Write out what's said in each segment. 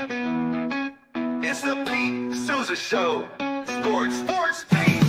It's the Pete Sousa Show. Sports, Pete.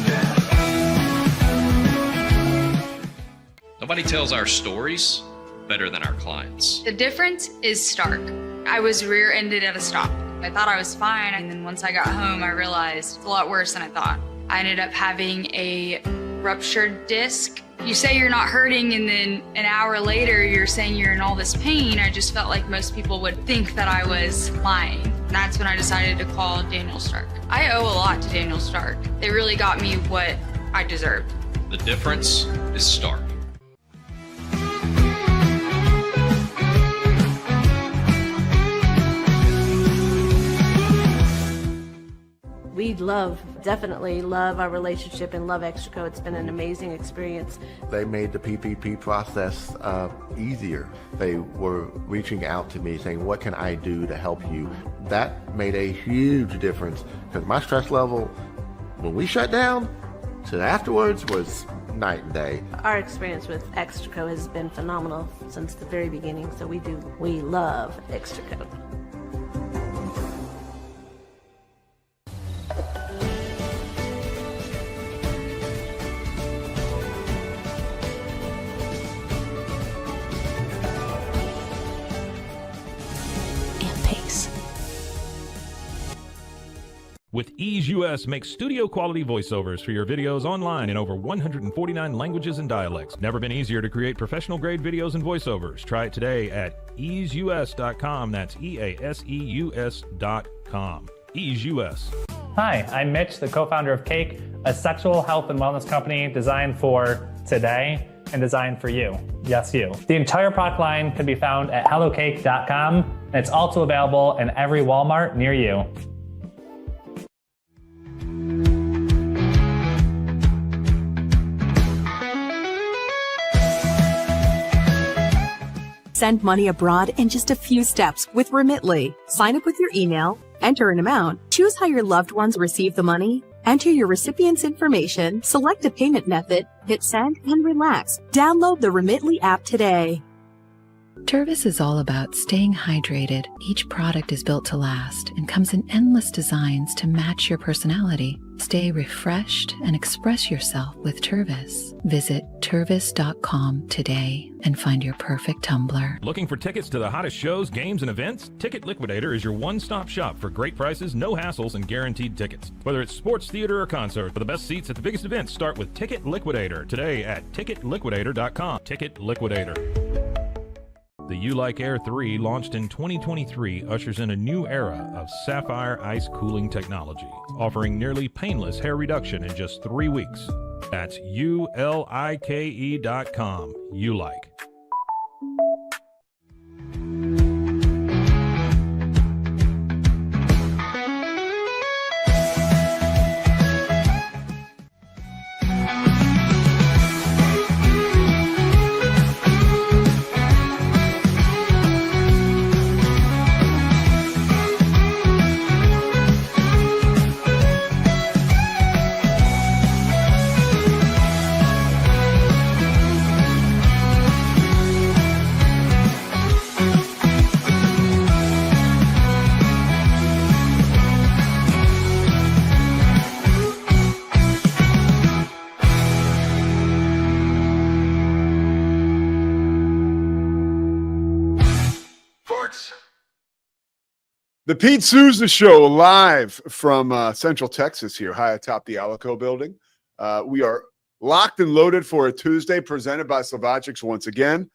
Nobody tells our stories better than our clients. The difference is stark. I was rear-ended at a stop. I thought I was fine, and then once I got home, I realized it's a lot worse than I thought. I ended up having a ruptured disc. You say you're not hurting, and then an hour later, you're saying you're in all this pain. I just felt like most people would think that I was lying. And that's when I decided to call Daniel Stark. I owe a lot to Daniel Stark. They really got me what I deserved. The difference is stark. We definitely love our relationship and love Extraco. It's been an amazing experience. They made the PPP process easier. They were reaching out to me saying, what can I do to help you? That made a huge difference because my stress level when we shut down to afterwards was night and day. Our experience with Extraco has been phenomenal since the very beginning, so we love Extraco. With Ease US, make studio quality voiceovers for your videos online in over 149 languages and dialects. Never been easier to create professional grade videos and voiceovers. Try it today at easeus.com. That's EASEUS.com. Ease US. Hi, I'm Mitch, the co-founder of Cake, a sexual health and wellness company designed for today and designed for you. Yes, you. The entire product line can be found at hellocake.com, and it's also available in every Walmart near you. Send money abroad in just a few steps with Remitly. Sign up with your email, enter an amount, choose how your loved ones receive the money, enter your recipient's information, select a payment method, hit send, and relax. Download the Remitly app today. Tervis is all about staying hydrated. Each product is built to last and comes in endless designs to match your personality. Stay refreshed and express yourself with Tervis. Visit tervis.com today and find your perfect tumbler. Looking for tickets to the hottest shows, games, and events? Ticket Liquidator is your one-stop shop for great prices, no hassles, and guaranteed tickets. Whether it's sports, theater, or concert, for the best seats at the biggest events, start with Ticket Liquidator today at ticketliquidator.com. Ticket Liquidator. The U-Like Air 3, launched in 2023, ushers in a new era of sapphire ice cooling technology, offering nearly painless hair reduction in just 3 weeks. That's ulike.com. U-Like. The Pete Sousa Show, live from Central Texas here, high atop the Alico building. We are locked and loaded for a Tuesday, presented by Slovacics once again.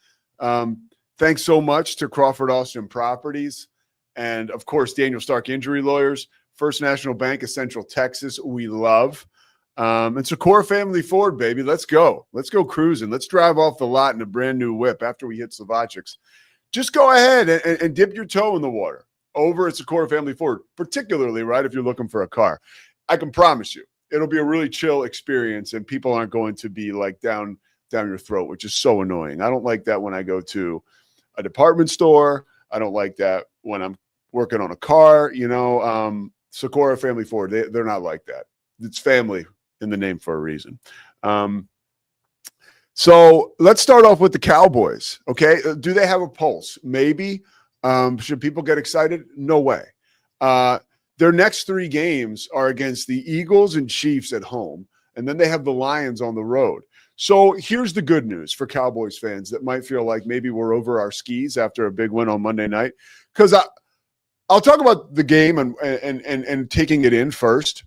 Thanks so much to Crawford Austin Properties and, of course, Daniel Stark Injury Lawyers, First National Bank of Central Texas, we love. And Secora Family Ford, baby. Let's go. Let's go cruising. Let's drive off the lot in a brand new whip after we hit Slovacics. Just go ahead and dip your toe in the water over at Secora Family Ford, particularly, right, if you're looking for a car. I can promise you it'll be a really chill experience, and people aren't going to be like down your throat, which is so annoying. I don't like that when I go to a department store. I don't like that when I'm working on a car. You know, Secora Family Ford, they're not like that. It's family in the name for a reason. So let's start off with the Cowboys. Okay. Do they have a pulse? Maybe. Should people get excited? No way. Their next 3 games are against the Eagles and Chiefs at home, and then they have the Lions on the road. So here's the good news for Cowboys fans that might feel like maybe we're over our skis after a big win on Monday night, because I'll talk about the game and taking it in first.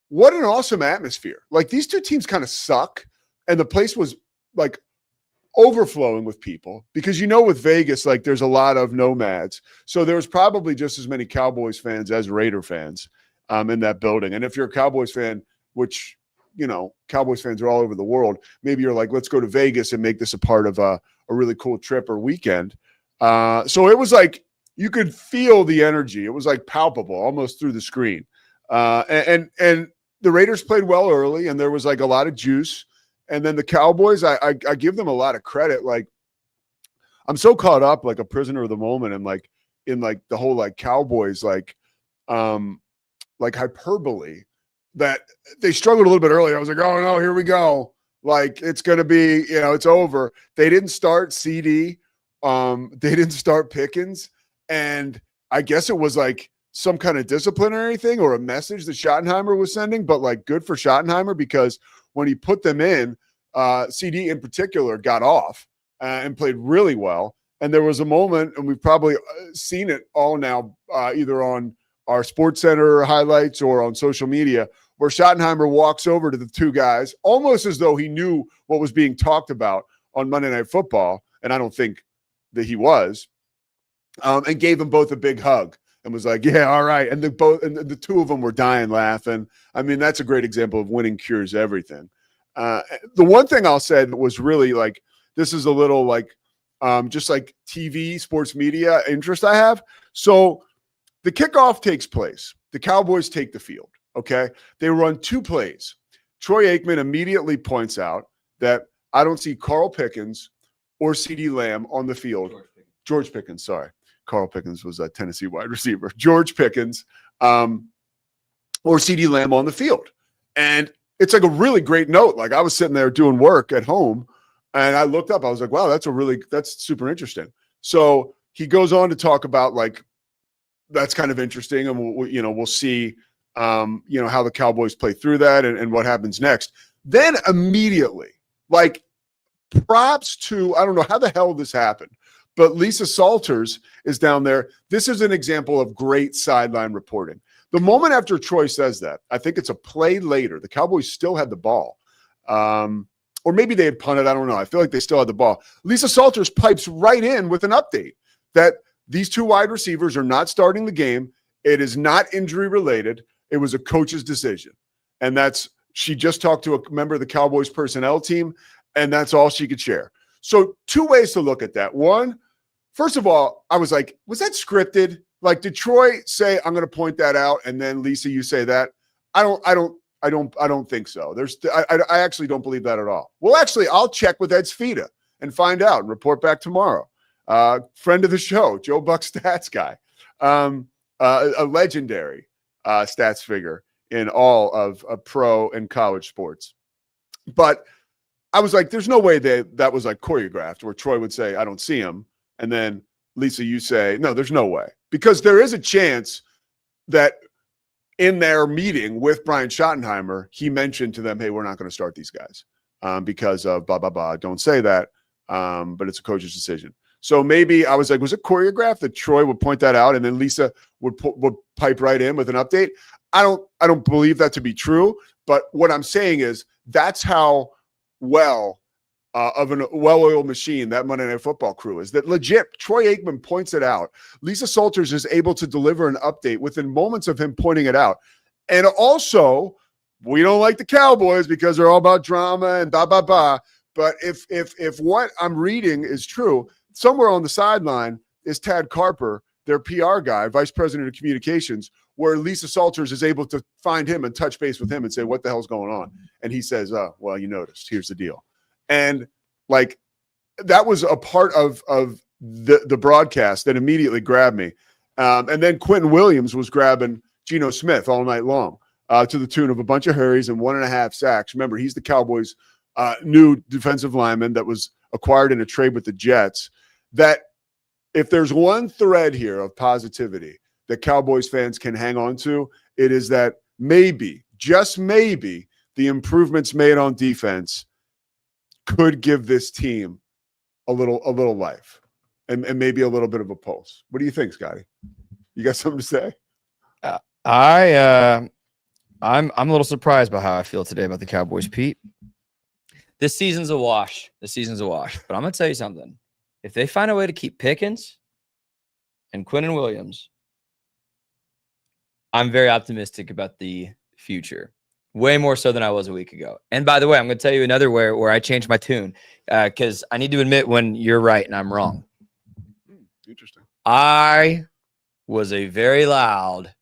What an awesome atmosphere. Like, these two teams kind of suck, and the place was like overflowing with people because, with Vegas, like, there's a lot of nomads. So there was probably just as many Cowboys fans as Raider fans in that building. And if you're a Cowboys fan, which, Cowboys fans are all over the world, maybe you're like, let's go to Vegas and make this a part of a really cool trip or weekend. So it was like, you could feel the energy. It was like palpable almost through the screen. And the Raiders played well early, and there was like a lot of juice. And then the Cowboys, I give them a lot of credit. Like, I'm so caught up, like a prisoner of the moment, and like in like the whole like Cowboys like hyperbole, that they struggled a little bit earlier. I was like, oh no, here we go. Like, it's gonna be, it's over. They didn't start CD, they didn't start Pickens, and I guess it was like some kind of disciplinary thing or a message that Schottenheimer was sending. But like, good for Schottenheimer, because when he put them in, CD in particular got off and played really well. And there was a moment, and we've probably seen it all now, either on our SportsCenter highlights or on social media, where Schottenheimer walks over to the two guys, almost as though he knew what was being talked about on Monday Night Football. And I don't think that he was, and gave them both a big hug and was like, yeah, all right. And the two of them were dying laughing. I mean, that's a great example of winning cures everything. The one thing I'll say that was really like, this is a little like, just like TV sports media interest I have. So the kickoff takes place. The Cowboys take the field. Okay. They run 2 plays. Troy Aikman immediately points out that I don't see Carl Pickens or CeeDee Lamb on the field. George Pickens, sorry. Carl Pickens was a Tennessee wide receiver. George Pickens or CeeDee Lamb on the field. And it's like a really great note. Like, I was sitting there doing work at home, and I looked up. I was like, wow, that's super interesting. So he goes on to talk about, like, that's kind of interesting. And we'll see, how the Cowboys play through that and what happens next. Then immediately, like, props to, I don't know how the hell this happened, but Lisa Salters is down there. This is an example of great sideline reporting. The moment after Troy says that, I think it's a play later, the Cowboys still had the ball. Or maybe they had punted. I don't know. I feel like they still had the ball. Lisa Salters pipes right in with an update that these 2 wide receivers are not starting the game. It is not injury related. It was a coach's decision. And she just talked to a member of the Cowboys personnel team, and that's all she could share. So 2 ways to look at that. One, first of all, I was like, was that scripted? Like, did Troy say, I'm going to point that out, and then Lisa, you say that? I don't think so. I actually don't believe that at all. Well, actually, I'll check with Ed Sfida and find out and report back tomorrow. Friend of the show, Joe Buck stats guy, a legendary stats figure in all of pro and college sports. But I was like, there's no way that was like choreographed, where Troy would say, I don't see him. And then Lisa, you say, no, there's no way. Because there is a chance that in their meeting with Brian Schottenheimer, he mentioned to them, hey, we're not going to start these guys because of blah, blah, blah. Don't say that, but it's a coach's decision. So maybe I was like, was it choreographed that Troy would point that out and then Lisa would pipe right in with an update? I don't believe that to be true. But what I'm saying is that's how well of a well-oiled machine that Monday Night Football crew is. That legit, Troy Aikman points it out. Lisa Salters is able to deliver an update within moments of him pointing it out. And also, we don't like the Cowboys because they're all about drama and blah, blah, blah. But if what I'm reading is true, somewhere on the sideline is Tad Carper, their PR guy, vice president of communications, where Lisa Salters is able to find him and touch base with him and say, what the hell's going on? And he says, well, you noticed. Here's the deal. And like, that was a part of the broadcast that immediately grabbed me. And then Quentin Williams was grabbing Geno Smith all night long to the tune of a bunch of hurries and 1.5 sacks. Remember, he's the Cowboys' new defensive lineman that was acquired in a trade with the Jets. That if there's one thread here of positivity, that Cowboys fans can hang on to, it is that maybe, just maybe, the improvements made on defense could give this team a little life and maybe a little bit of a pulse. What do you think, Scotty? You got something to say? I'm a little surprised by how I feel today about the Cowboys, Pete. This season's a wash. But I'm gonna tell you something. If they find a way to keep Pickens and Quinnen Williams, I'm very optimistic about the future. Way more so than I was a week ago. And by the way, I'm going to tell you another where I changed my tune because I need to admit when you're right and I'm wrong. Interesting. I was a very loud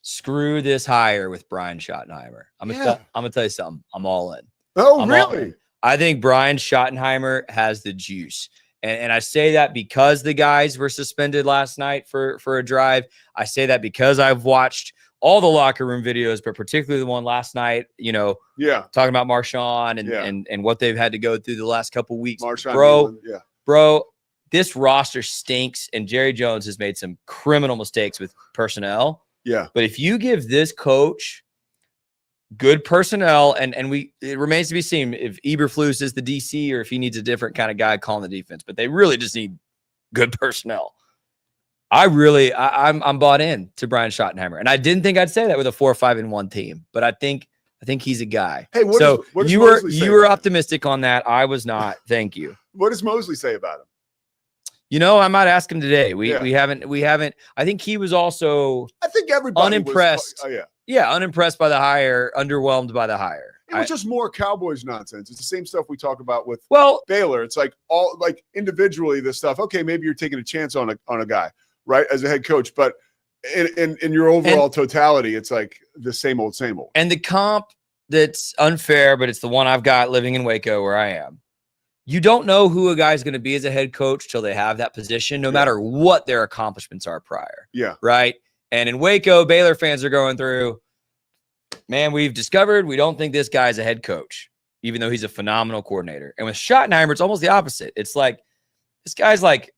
screw this hire with Brian Schottenheimer. I'm gonna tell you something. I'm all in. Oh, really? I think Brian Schottenheimer has the juice. And I say that because the guys were suspended last night for a drive. I say that because I've watched all the locker room videos, but particularly the one last night, talking about Marshawn and what they've had to go through the last couple weeks. Marshawn, bro, this roster stinks, and Jerry Jones has made some criminal mistakes with personnel. Yeah. But if you give this coach good personnel, and it remains to be seen if Eberflus is the DC or if he needs a different kind of guy calling the defense, but they really just need good personnel. I'm bought in to Brian Schottenheimer, and I didn't think I'd say that with a 4-5-1 team, but I think he's a guy. Hey, what does you were optimistic on that. I was not. Thank you. What does Mosley say about him? I might ask him today. We haven't. I think he was also. I think everybody unimpressed. Unimpressed by the hire, underwhelmed by the hire. It was just more Cowboys nonsense. It's the same stuff we talk about with Baylor. It's like individually this stuff. Okay, maybe you're taking a chance on a guy, right, as a head coach, but in your overall totality, it's like the same old. And the comp that's unfair, but it's the one I've got living in Waco where I am. You don't know who a guy's going to be as a head coach till they have that position, no matter what their accomplishments are prior. Yeah. Right. And in Waco, Baylor fans are going through, man, we've discovered we don't think this guy's a head coach, even though he's a phenomenal coordinator. And with Schottenheimer, it's almost the opposite. It's like this guy's like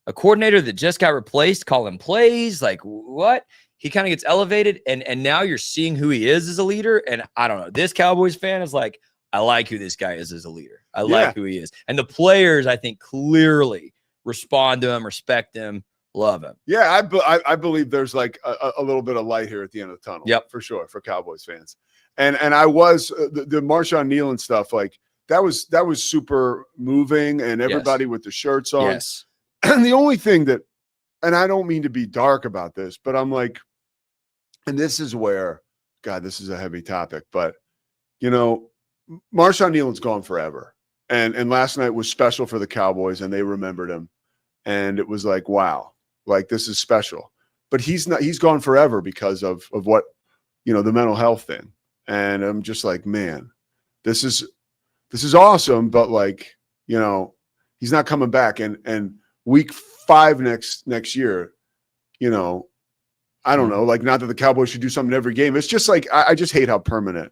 a coordinator that just got replaced, calling plays. Like, what? He kind of gets elevated, and now you're seeing who he is as a leader. And I don't know. This Cowboys fan is like, I like who this guy is as a leader. I like who he is. And the players, I think, clearly respond to him, respect him, love him. Yeah, I believe there's like a little bit of light here at the end of the tunnel. Yep. For sure, for Cowboys fans. And I was the Marshawn Nealon stuff, like that was super moving, and everybody with the shirts on. Yes. And the only thing that, and I don't mean to be dark about this, but I'm like, and this is where, God, this is a heavy topic, but Marshawn Nealon's gone forever. And last night was special for the Cowboys, and they remembered him. And it was like, wow, like this is special. But he's gone forever because of what, the mental health thing. And I'm just like, man, this is awesome, but like, he's not coming back. And week 5 next year, I don't know, like, not that the Cowboys should do something every game. It's just like, I just hate how permanent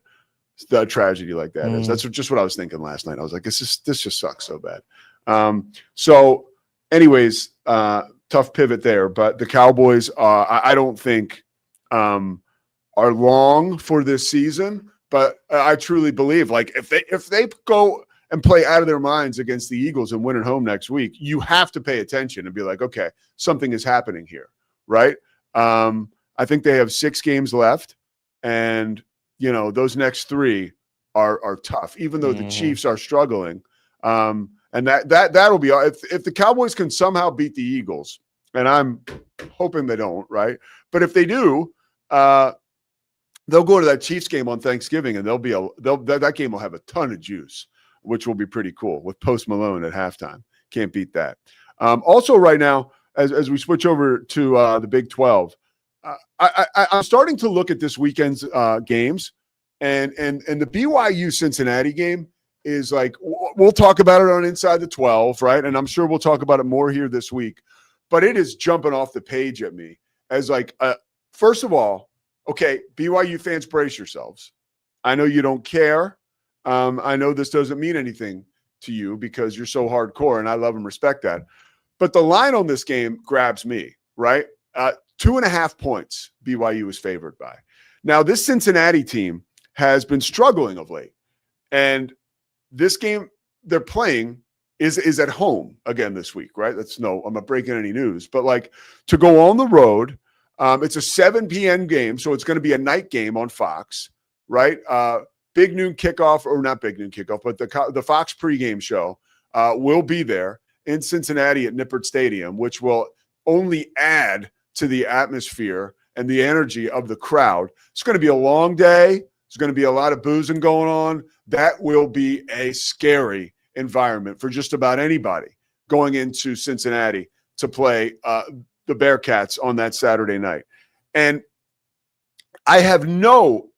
the tragedy like that is. That's just what I was thinking last night. I was like, this just sucks so bad. So anyways, tough pivot there, but the Cowboys, I don't think are long for this season, but I truly believe, like, if they go and play out of their minds against the Eagles and win at home next week, you have to pay attention and be like, okay, something is happening here, right? I think they have 6 games left, and those next 3 are tough, even though the Chiefs are struggling. And that'll be if the Cowboys can somehow beat the Eagles, and I'm hoping they don't, right? But if they do, they'll go to that Chiefs game on Thanksgiving, and that game will have a ton of juice, which will be pretty cool with Post Malone at halftime. Can't beat that. Also, right now, as we switch over to the Big 12, I'm starting to look at this weekend's games, and the BYU Cincinnati game is like, we'll talk about it on Inside the 12, right? And I'm sure we'll talk about it more here this week, but it is jumping off the page at me as like, first of all, okay, BYU fans, brace yourselves. I know you don't care. I know this doesn't mean anything to you because you're so hardcore, and I love and respect that. But the line on this game grabs me, right? 2.5 points BYU is favored by. Now, this Cincinnati team has been struggling of late. And this game they're playing is at home again this week, right? I'm not breaking any news. But like to go on the road, it's a 7 p.m. game, so it's going to be a night game on Fox, right? Big noon kickoff, or not big noon kickoff, but the Fox pregame show will be there in Cincinnati at Nippert Stadium, which will only add to the atmosphere and the energy of the crowd. It's going to be a long day. There's going to be a lot of boozing going on. That will be a scary environment for just about anybody going into Cincinnati to play the Bearcats on that Saturday night. And I have no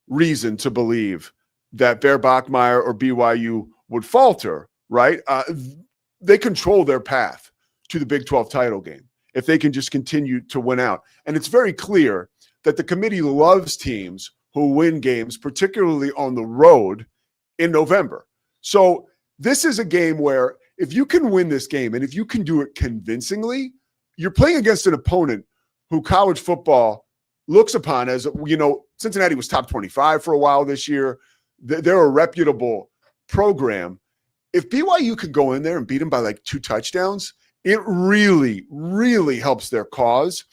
reason to believe that Bear Bachmeier or BYU would falter, right? They control their path to the Big 12 title game if they can just continue to win out. And it's very clear that the committee loves teams who win games, particularly on the road in November. So this is a game where if you can win this game and if you can do it convincingly, you're playing against an opponent who college football looks upon as, Cincinnati was top 25 for a while this year. They're a reputable program. If BYU could go in there and beat them by like 2 touchdowns, it really, really helps their cause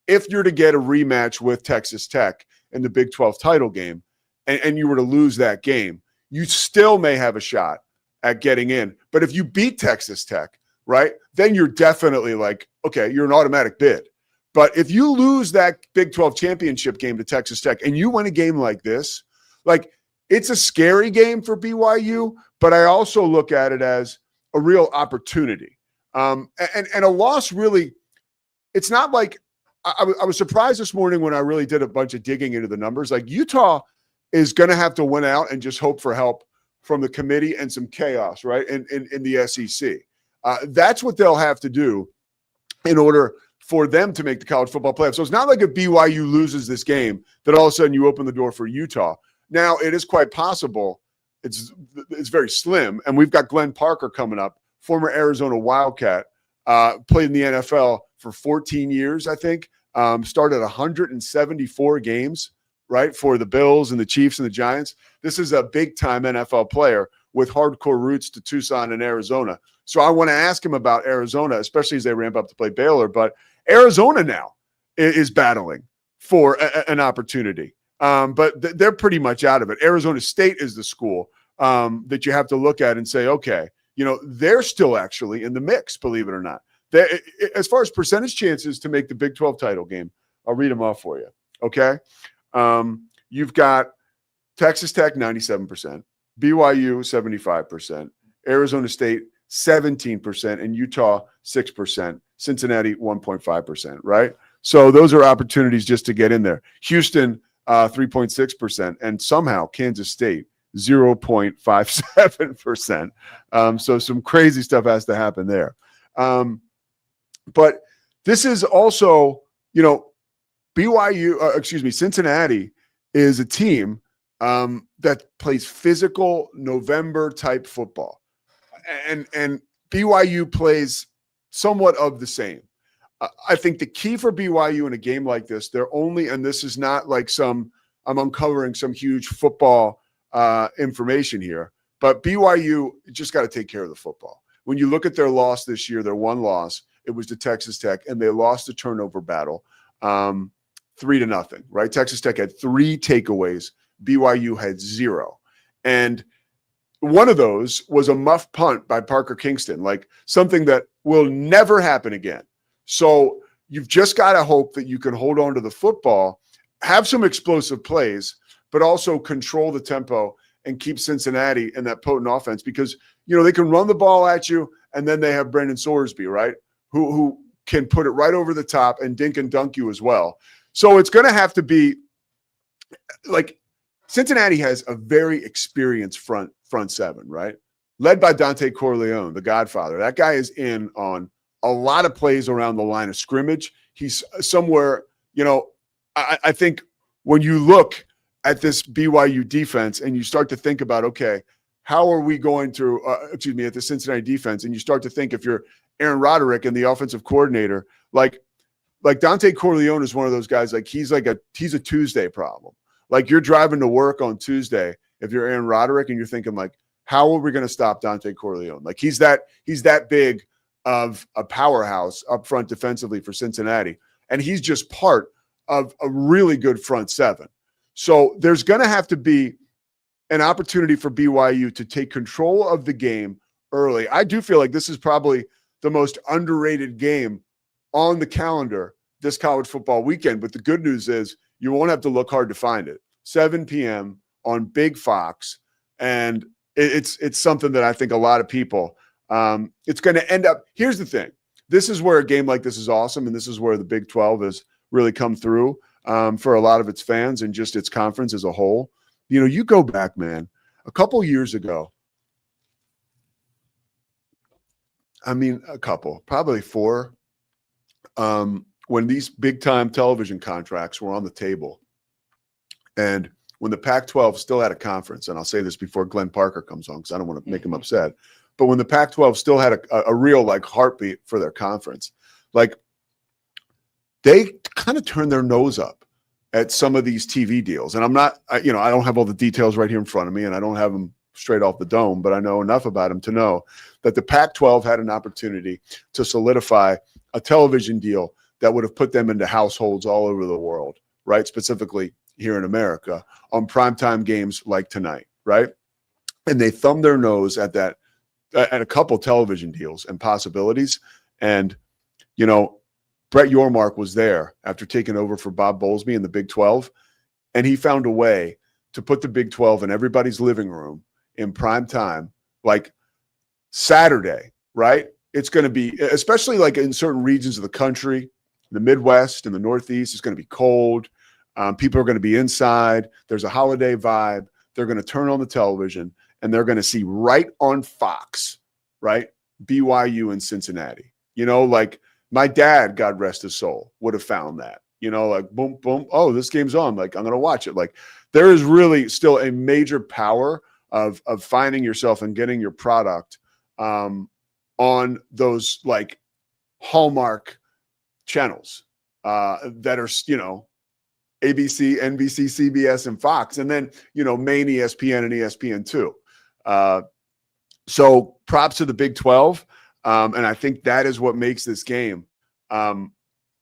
if you're to get a rematch with Texas Tech in the Big 12 title game and you were to lose that game, you still may have a shot at getting in. But if you beat Texas Tech, right, then you're definitely like, okay, you're an automatic bid. But if you lose that Big 12 championship game to Texas Tech and you win a game like this, like it's a scary game for BYU, but I also look at it as a real opportunity. And a loss really, it's not like, I was surprised this morning when I really did a bunch of digging into the numbers. Like Utah is going to have to win out and just hope for help from the committee and some chaos, right, in the SEC. That's what they'll have to do in order for them to make the college football playoff. So it's not like if BYU loses this game that all of a sudden you open the door for Utah. Now, it is quite possible. It's very slim. And we've got Glenn Parker coming up, former Arizona Wildcat, played in the NFL for 14 years, I think, started 174 games, right, for the Bills and the Chiefs and the Giants. This is a big-time NFL player with hardcore roots to Tucson and Arizona. So I want to ask him about Arizona, especially as they ramp up to play Baylor. But Arizona now is battling for an opportunity. But they're pretty much out of it. Arizona State is the school that you have to look at and say, okay, they're still actually in the mix, believe it or not. As far as percentage chances to make the Big 12 title game, I'll read them off for you. Okay. You've got Texas Tech, 97%, BYU, 75%, Arizona State, 17%, and Utah, 6%, Cincinnati, 1.5%, right? So those are opportunities just to get in there. Houston, 3.6%, and somehow Kansas State, 0.57%. So some crazy stuff has to happen there. But this is also, Cincinnati is a team that plays physical November type football. And BYU plays somewhat of the same. I think the key for BYU in a game like this, and this is not like I'm uncovering some huge football information here, but BYU just got to take care of the football. When you look at their loss this year, their one loss, it was to Texas Tech, and they lost the turnover battle 3-0, right? Texas Tech had 3 takeaways. BYU had 0. And one of those was a muff punt by Parker Kingston, like something that will never happen again. So you've just got to hope that you can hold on to the football, have some explosive plays, but also control the tempo and keep Cincinnati in that potent offense because, they can run the ball at you, and then they have Brendan Sorsby, right, who can put it right over the top and dink and dunk you as well. So it's going to have to be like Cincinnati has a very experienced front seven, right, led by Dante Corleone, the Godfather. That guy is in on a lot of plays around the line of scrimmage. He's somewhere, I think when you look at this BYU defense and you start to think about, okay, how are we going to, at the Cincinnati defense, and you start to think if you're Aaron Roderick and the offensive coordinator, like like Dante Corleone is one of those guys, like he's a Tuesday problem. Like you're driving to work on Tuesday, if you're Aaron Roderick, and you're thinking like, how are we going to stop Dante Corleone? Like he's that big of a powerhouse up front defensively for Cincinnati. And he's just part of a really good front seven. So there's going to have to be an opportunity for BYU to take control of the game early. I do feel like this is probably the most underrated game on the calendar this college football weekend. But the good news is you won't have to look hard to find it. 7 p.m. on Big Fox. And it's something that I think a lot of people, it's going to end up. Here's the thing. This is where a game like this is awesome. And this is where the Big 12 has really come through for a lot of its fans and just its conference as a whole. You know, you go back, man, a couple years ago. I mean, probably 4. When these big time television contracts were on the table and when the Pac-12 still had a conference, and I'll say this before Glenn Parker comes on because I don't want to make him upset, but when the Pac-12 still had a real like heartbeat for their conference, like they kind of turned their nose up at some of these TV deals. And I'm not, I don't have all the details right here in front of me and I don't have them straight off the dome, but I know enough about them to know that the Pac-12 had an opportunity to solidify a television deal that would have put them into households all over the world, right? Specifically here in America on primetime games like tonight, right? And they thumbed their nose at that, at a couple television deals and possibilities. And, you know, Brett Yormark was there after taking over for Bob Bowlesby in the Big 12, and he found a way to put the Big 12 in everybody's living room in prime time, like Saturday, right? It's going to be, especially like in certain regions of the country, the Midwest and the Northeast, it's going to be cold. People are going to be inside. There's a holiday vibe. They're going to turn on the television and they're going to see right on Fox, right? BYU and Cincinnati. You know, like my dad, God rest his soul, would have found that. You know, like boom, boom. Oh, this game's on. Like I'm going to watch it. Like there is really still a major power of finding yourself and getting your product on those like Hallmark channels that are, you know, ABC, NBC, CBS, and Fox, and then, you know, main ESPN and ESPN2. So props to the Big 12. And I think that is what makes this game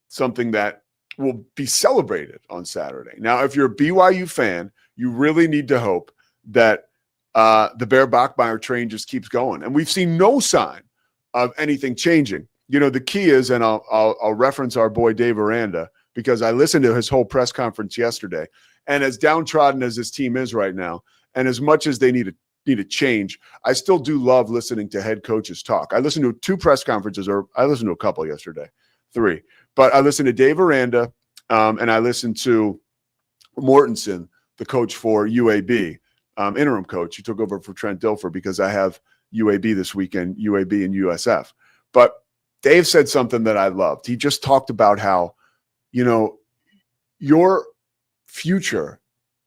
something that will be celebrated on Saturday. Now, if you're a BYU fan, you really need to hope that the Bear Bachmeier train just keeps going. And we've seen no sign of anything changing. You know, the key is, and I'll reference our boy Dave Aranda, because I listened to his whole press conference yesterday. And as downtrodden as this team is right now, and as much as they need to change, I still do love listening to head coaches talk. I listened to 2 press conferences, or I listened to a couple yesterday, 3. But I listened to Dave Aranda, and I listened to Mortensen, the coach for UAB, interim coach. He took over for Trent Dilfer because I have UAB this weekend, UAB and USF. But Dave said something that I loved. He just talked about how, you know, your future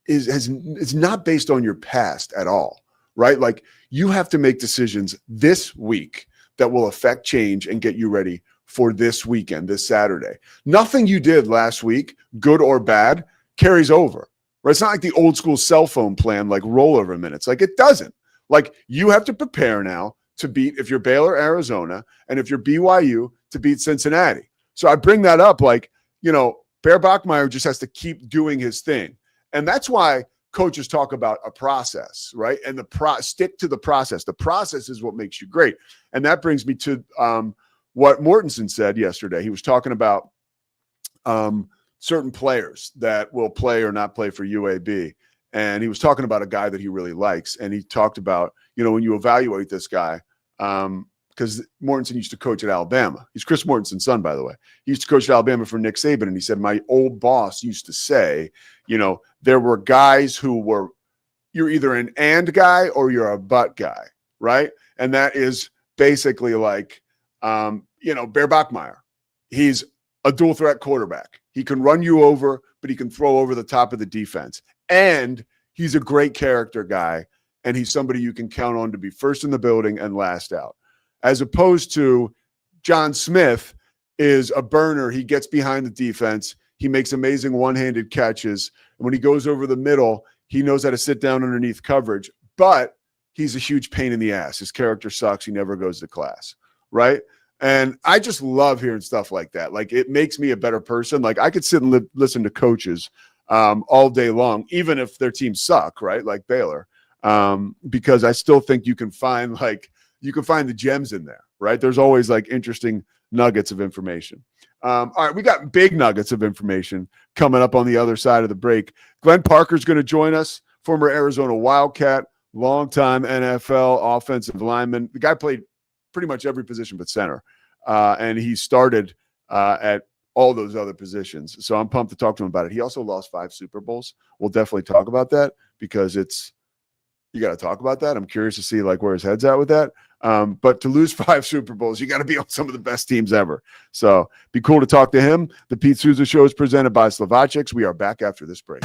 is not based on your past at all, right? Like you have to make decisions this week that will affect change and get you ready for this weekend, this Saturday. Nothing you did last week, good or bad, carries over, right? It's not like the old school cell phone plan, like rollover minutes. Like it doesn't. Like you have to prepare now to beat, if you're Baylor, Arizona, and if you're BYU, to beat Cincinnati. So I bring that up, like, you know, Bear Bachmeier just has to keep doing his thing. And that's why coaches talk about a process, right? And stick to the process. The process is what makes you great. And that brings me to what Mortensen said yesterday. He was talking about certain players that will play or not play for UAB. And he was talking about a guy that he really likes. And he talked about, you know, when you evaluate this guy, because Mortensen used to coach at Alabama. He's Chris Mortensen's son, by the way. He used to coach at Alabama for Nick Saban. And he said, my old boss used to say, you know, there were guys who were, you're either an and guy or you're a but guy, right? And that is basically like, you know, Bear Bachmeier. He's a dual threat quarterback. He can run you over, but he can throw over the top of the defense. And he's a great character guy. And he's somebody you can count on to be first in the building and last out. As opposed to John Smith, is a burner. He gets behind the defense. He makes amazing one-handed catches. And when he goes over the middle, he knows how to sit down underneath coverage. But he's a huge pain in the ass. His character sucks. He never goes to class, right? And I just love hearing stuff like that. Like, it makes me a better person. Like, I could sit and listen to coaches all day long, even if their teams suck, right? Like Baylor, because I still think you can find the gems in there, right? There's always like interesting nuggets of information. All right, we got big nuggets of information coming up on the other side of the break. Glenn Parker's going to join us, former Arizona Wildcat, longtime NFL offensive lineman. The guy played pretty much every position but center, and he started at all those other positions. So I'm pumped to talk to him about it. He also lost 5 Super Bowls. We'll definitely talk about that because you got to talk about that. I'm curious to see like where his head's at with that. But to lose 5 Super Bowls, you got to be on some of the best teams ever. So be cool to talk to him. The Pete Sousa Show is presented by Slovacics. We are back after this break.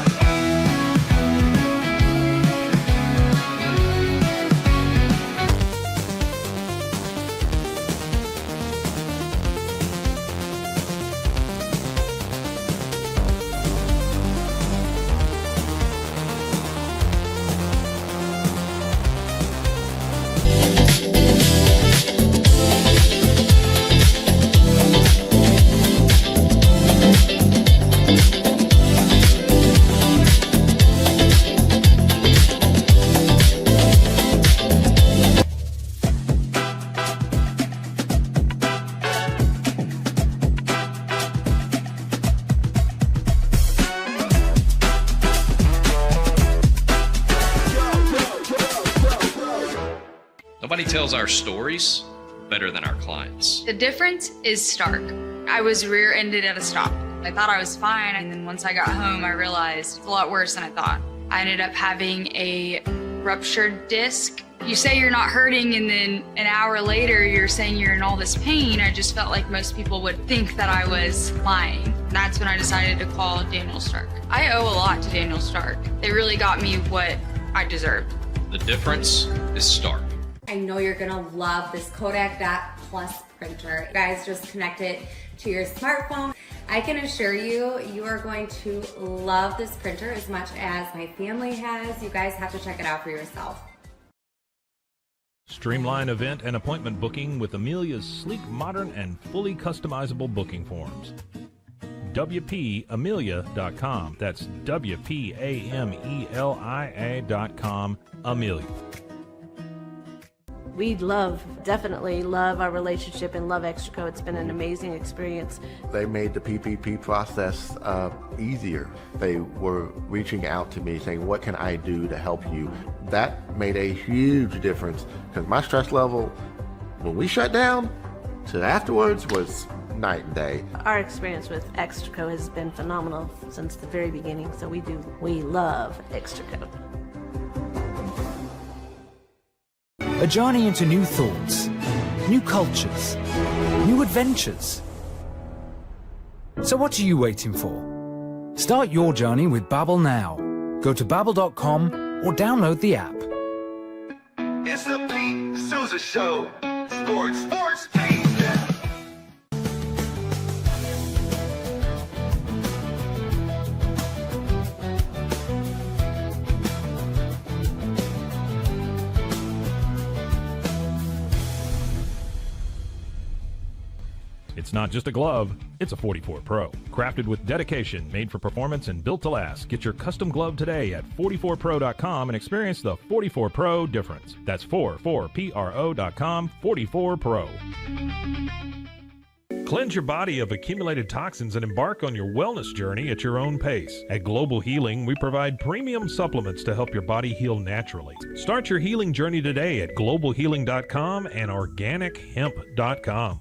Nobody tells our stories better than our clients. The difference is stark. I was rear-ended at a stop. I thought I was fine, and then once I got home, I realized it's a lot worse than I thought. I ended up having a ruptured disc. You say you're not hurting, and then an hour later, you're saying you're in all this pain. I just felt like most people would think that I was lying. And that's when I decided to call Daniel Stark. I owe a lot to Daniel Stark. They really got me what I deserved. The difference is stark. I know you're gonna love this Kodak Dot Plus printer. You guys just connect it to your smartphone. I can assure you, you are going to love this printer as much as my family has. You guys have to check it out for yourself. Streamline event and appointment booking with Amelia's sleek, modern, and fully customizable booking forms. WPAmelia.com. That's WPAMELIA.com. Amelia. We definitely love our relationship and love Extraco. It's been an amazing experience. They made the PPP process easier. They were reaching out to me saying, what can I do to help you? That made a huge difference because my stress level, when we shut down, to afterwards was night and day. Our experience with Extraco has been phenomenal since the very beginning, so we love Extraco. A journey into new thoughts, new cultures, new adventures. So what are you waiting for? Start your journey with Babbel now. Go to babbel.com or download the app. It's the Pete Sousa Show. Sports Pete. It's not just a glove, it's a 44 Pro. Crafted with dedication, made for performance, and built to last. Get your custom glove today at 44pro.com and experience the 44 Pro difference. That's 44pro.com, 44 Pro. Cleanse your body of accumulated toxins and embark on your wellness journey at your own pace. At Global Healing, we provide premium supplements to help your body heal naturally. Start your healing journey today at globalhealing.com and organichemp.com.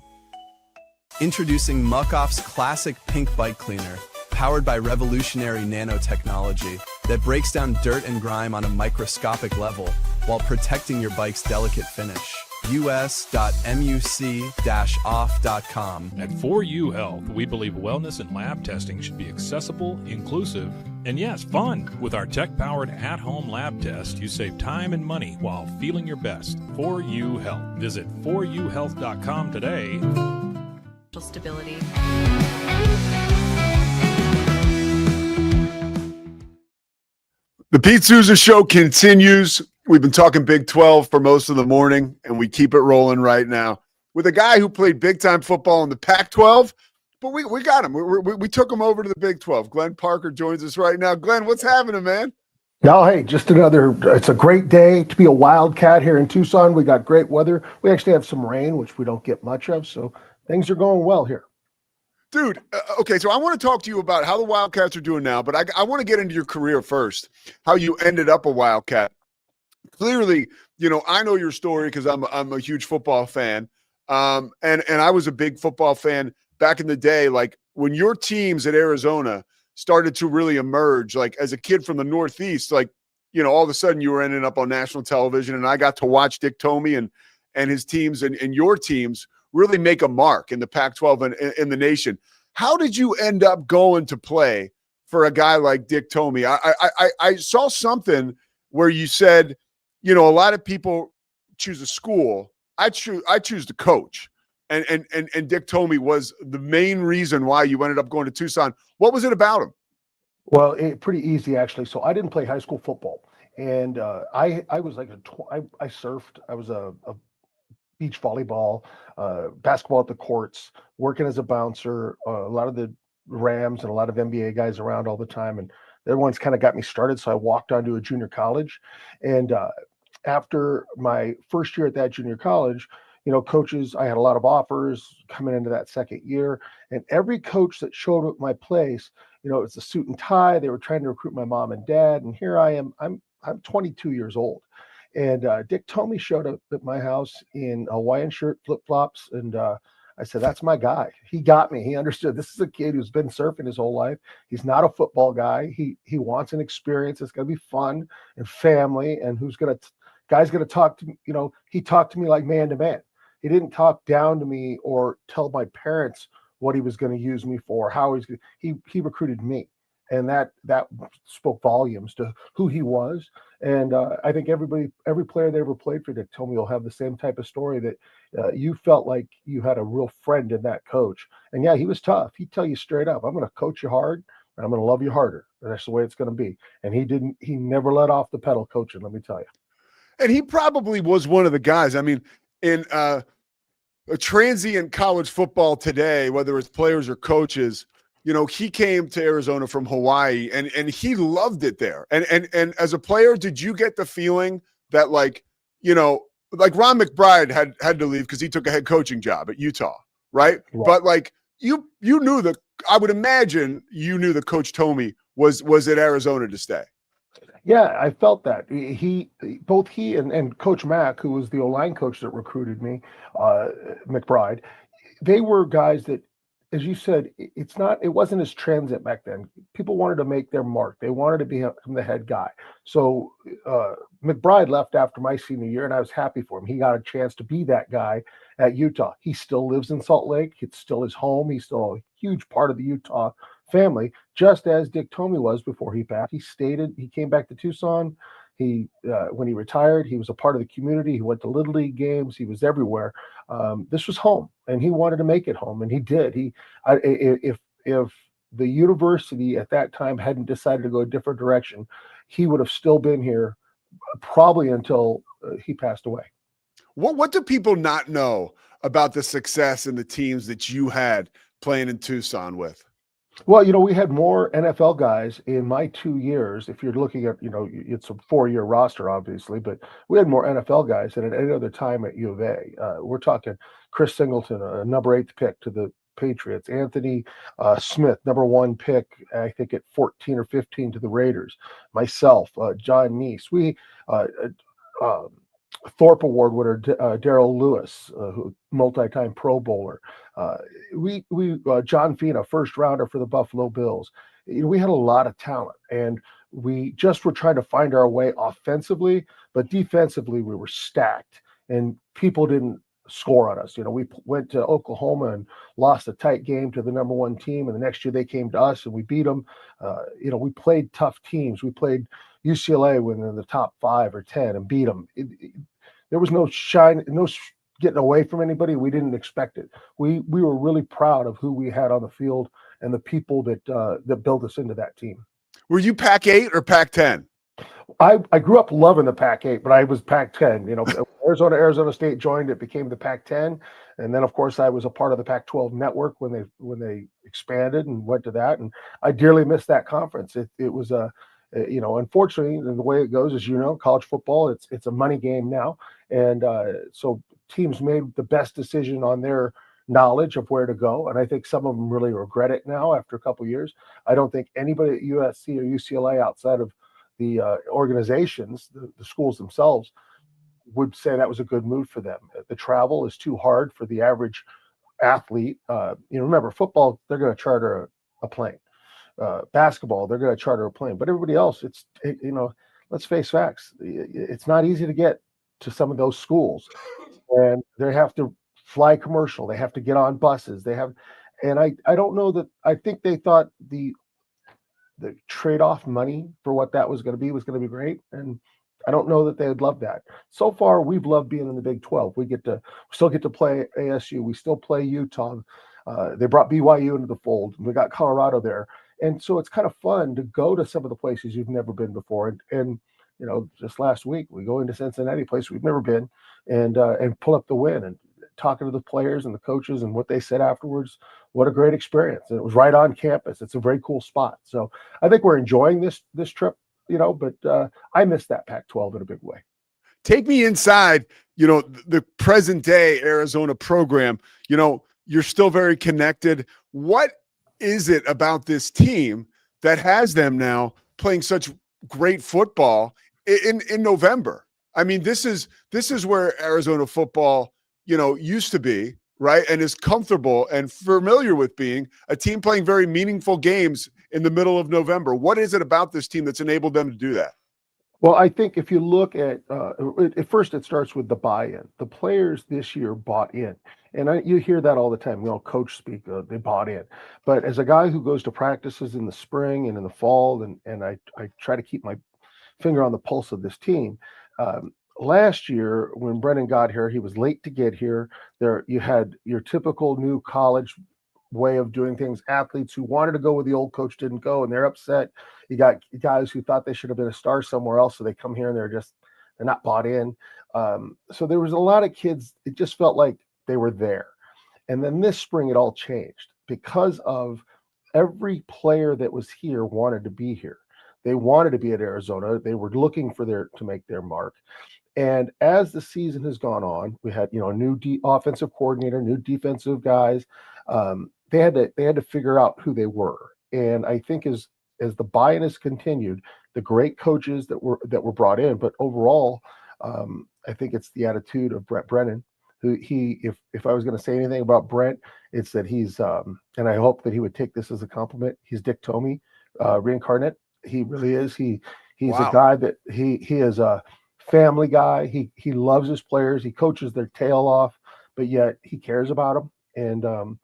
Introducing Muck-Off's classic pink bike cleaner, powered by revolutionary nanotechnology that breaks down dirt and grime on a microscopic level while protecting your bike's delicate finish. us.muc-off.com. At 4U Health, we believe wellness and lab testing should be accessible, inclusive, and yes, fun. With our tech-powered at-home lab test, you save time and money while feeling your best. 4U Health. Visit 4uhealth.com today. stability. The Pete Sousa Show continues. We've been talking Big 12 for most of the morning, and we keep it rolling right now with a guy who played big-time football in the Pac-12, but we got him. We took him over to the Big 12. Glenn Parker joins us right now. Glenn, what's happening, man? No, hey, just it's a great day to be a Wildcat here in Tucson. We got great weather. We actually have some rain, which we don't get much of, so things are going well here. Dude, okay, so I want to talk to you about how the Wildcats are doing now, but I want to get into your career first, how you ended up a Wildcat. Clearly, I know your story because I'm a huge football fan, and I was a big football fan back in the day. Like when your teams at Arizona started to really emerge, like as a kid from the Northeast, like all of a sudden you were ending up on national television, and I got to watch Dick Tomey and his teams and your teams really make a mark in the Pac-12 and in the nation. How did you end up going to play for a guy like Dick Tomey? I saw something where you said, a lot of people choose a school. I choose the coach. And Dick Tomey was the main reason why you ended up going to Tucson. What was it about him? Well, pretty easy, actually. So I didn't play high school football. And I was like I surfed. I was a beach volleyball, basketball at the courts, working as a bouncer, a lot of the Rams and a lot of NBA guys around all the time. And they're the ones kind of got me started. So I walked on to a junior college. And after my first year at that junior college, coaches, I had a lot of offers coming into that second year. And every coach that showed up at my place, it's a suit and tie. They were trying to recruit my mom and dad. And here I am. I'm 22 years old. And Dick Tomey showed up at my house in a Hawaiian shirt, flip-flops, and I said, that's my guy. He got me. He understood. This is a kid who's been surfing his whole life. He's not a football guy. He wants an experience. It's going to be fun and family, and guy's going to talk to me. He talked to me like man to man. He didn't talk down to me or tell my parents what he was going to use me for, how he recruited me. And that spoke volumes to who he was. And I think every player that ever played for Dick Tomey will have the same type of story that you felt like you had a real friend in that coach. And yeah, he was tough. He'd tell you straight up, I'm going to coach you hard and I'm going to love you harder. And that's the way it's going to be. And he never let off the pedal coaching, let me tell you. And he probably was one of the guys. I mean, in a transient college football today, whether it's players or coaches, he came to Arizona from Hawaii and he loved it there. And as a player, did you get the feeling that like Ron McBride had to leave because he took a head coaching job at Utah, right? But like you knew I would imagine you knew that Coach Tomey was at Arizona to stay. Yeah, I felt that. Both he and Coach Mack, who was the O-line coach that recruited me, McBride, they were guys that, as you said, it wasn't as transient back then. People wanted to make their mark. They wanted to become the head guy. So McBride left after my senior year, and I was happy for him. He got a chance to be that guy at Utah. He still lives in Salt Lake. It's still his home. He's still a huge part of the Utah family, just as Dick Tomey was before he passed. He came back to Tucson. When he retired, he was a part of the community. He went to Little League games. He was everywhere. This was home, and he wanted to make it home, and he did. If the university at that time hadn't decided to go a different direction, he would have still been here probably until he passed away. What do people not know about the success and the teams that you had playing in Tucson with? Well, we had more NFL guys in my 2 years. If you're looking at, it's a 4-year roster, obviously, but we had more NFL guys than at any other time at U of A. We're talking Chris Singleton, a number 8 pick to the Patriots, Anthony Smith, number 1 pick, I think at 14 or 15 to the Raiders, myself, John Neese. We Thorpe Award winner Darrell Lewis, who multi-time Pro Bowler. John Fina, first rounder for the Buffalo Bills. We had a lot of talent, and we just were trying to find our way offensively, but defensively we were stacked, and people didn't score on us. We went to Oklahoma and lost a tight game to the number 1 team, and the next year they came to us and we beat them. We played tough teams. We played UCLA when they're in the top 5 or 10 and beat them. There was no getting away from anybody. We didn't expect it. We were really proud of who we had on the field and the people that built us into that team. Were you Pac-8 or Pac-10? I grew up loving the Pac-8, but I was Pac-10. You know, Arizona State joined, it became the Pac-10, and then of course I was a part of the Pac-12 network when they expanded and went to that, and I dearly missed that conference. It was unfortunately, and the way it goes, as you know, college football, it's a money game now, and so teams made the best decision on their knowledge of where to go, and I think some of them really regret it now after a couple of years. I don't think anybody at USC or UCLA outside of the organizations, the schools themselves, would say that was a good move for them. The travel is too hard for the average athlete. Remember, football, they're going to charter a plane. Basketball, they're going to charter a plane. But everybody else, let's face facts. It's not easy to get to some of those schools. And they have to fly commercial. They have to get on buses. And I don't know that, I think they thought the trade-off money for what that was going to be great, and I don't know that they would love that. So far, we've loved being in the Big 12. We still get to play ASU. We still play Utah. They brought BYU into the fold. We got Colorado there, and so it's kind of fun to go to some of the places you've never been before. And just last week we go into Cincinnati, a place we've never been, and pull up the win. And talking to the players and the coaches and what they said afterwards, what a great experience. And it was right on campus. It's a very cool spot. So I think we're enjoying this trip, but I miss that Pac-12 in a big way. Take me inside, the present day Arizona program. You're still very connected. What is it about this team that has them now playing such great football in November? I mean, this is where Arizona football, used to be, right? And is comfortable and familiar with being a team playing very meaningful games in the middle of November. What is it about this team that's enabled them to do that? Well, I think if you look at first, it starts with the buy-in. The players this year bought in. And you hear that all the time. Coach speak, they bought in. But as a guy who goes to practices in the spring and in the fall, and I try to keep my finger on the pulse of this team, last year, when Brennan got here, he was late to get here. There, you had your typical new college way of doing things. Athletes who wanted to go where the old coach didn't go, and they're upset. You got guys who thought they should have been a star somewhere else, so they come here and they're not bought in. So there was a lot of kids. It just felt like they were there. And then this spring, it all changed because of every player that was here wanted to be here. They wanted to be at Arizona. They were looking to make their mark. And as the season has gone on, we had a new offensive coordinator, new defensive guys. They had to figure out who they were. And I think as the buy-in has continued, the great coaches that were brought in, but overall, I think it's the attitude of Brent Brennan, who if I was going to say anything about Brent, it's that he's and I hope that he would take this as a compliment. He's Dick Tomey reincarnate. He really is. He's a guy that he is a family guy. He loves his players. He coaches their tail off, but yet he cares about them. And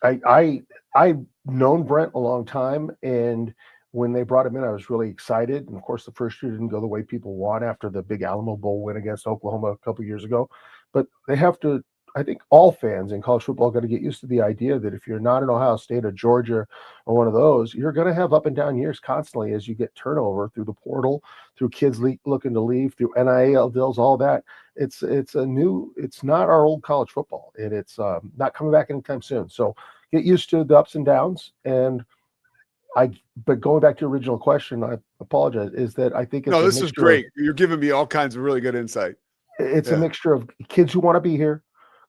I've known Brent a long time, and when they brought him in, I was really excited. And of course, the first year didn't go the way people want after the big Alamo Bowl win against Oklahoma a couple years ago. But they have to. I think all fans in college football got to get used to the idea that if you're not in Ohio State or Georgia or one of those, you're going to have up and down years constantly as you get turnover through the portal, through kids looking to leave, through NIL deals, all that. It's not our old college football, and it's not coming back anytime soon. So get used to the ups and downs. But going back to your original question, I apologize, is that I think it's this is great. You're giving me all kinds of really good insight. It's a mixture of kids who want to be here,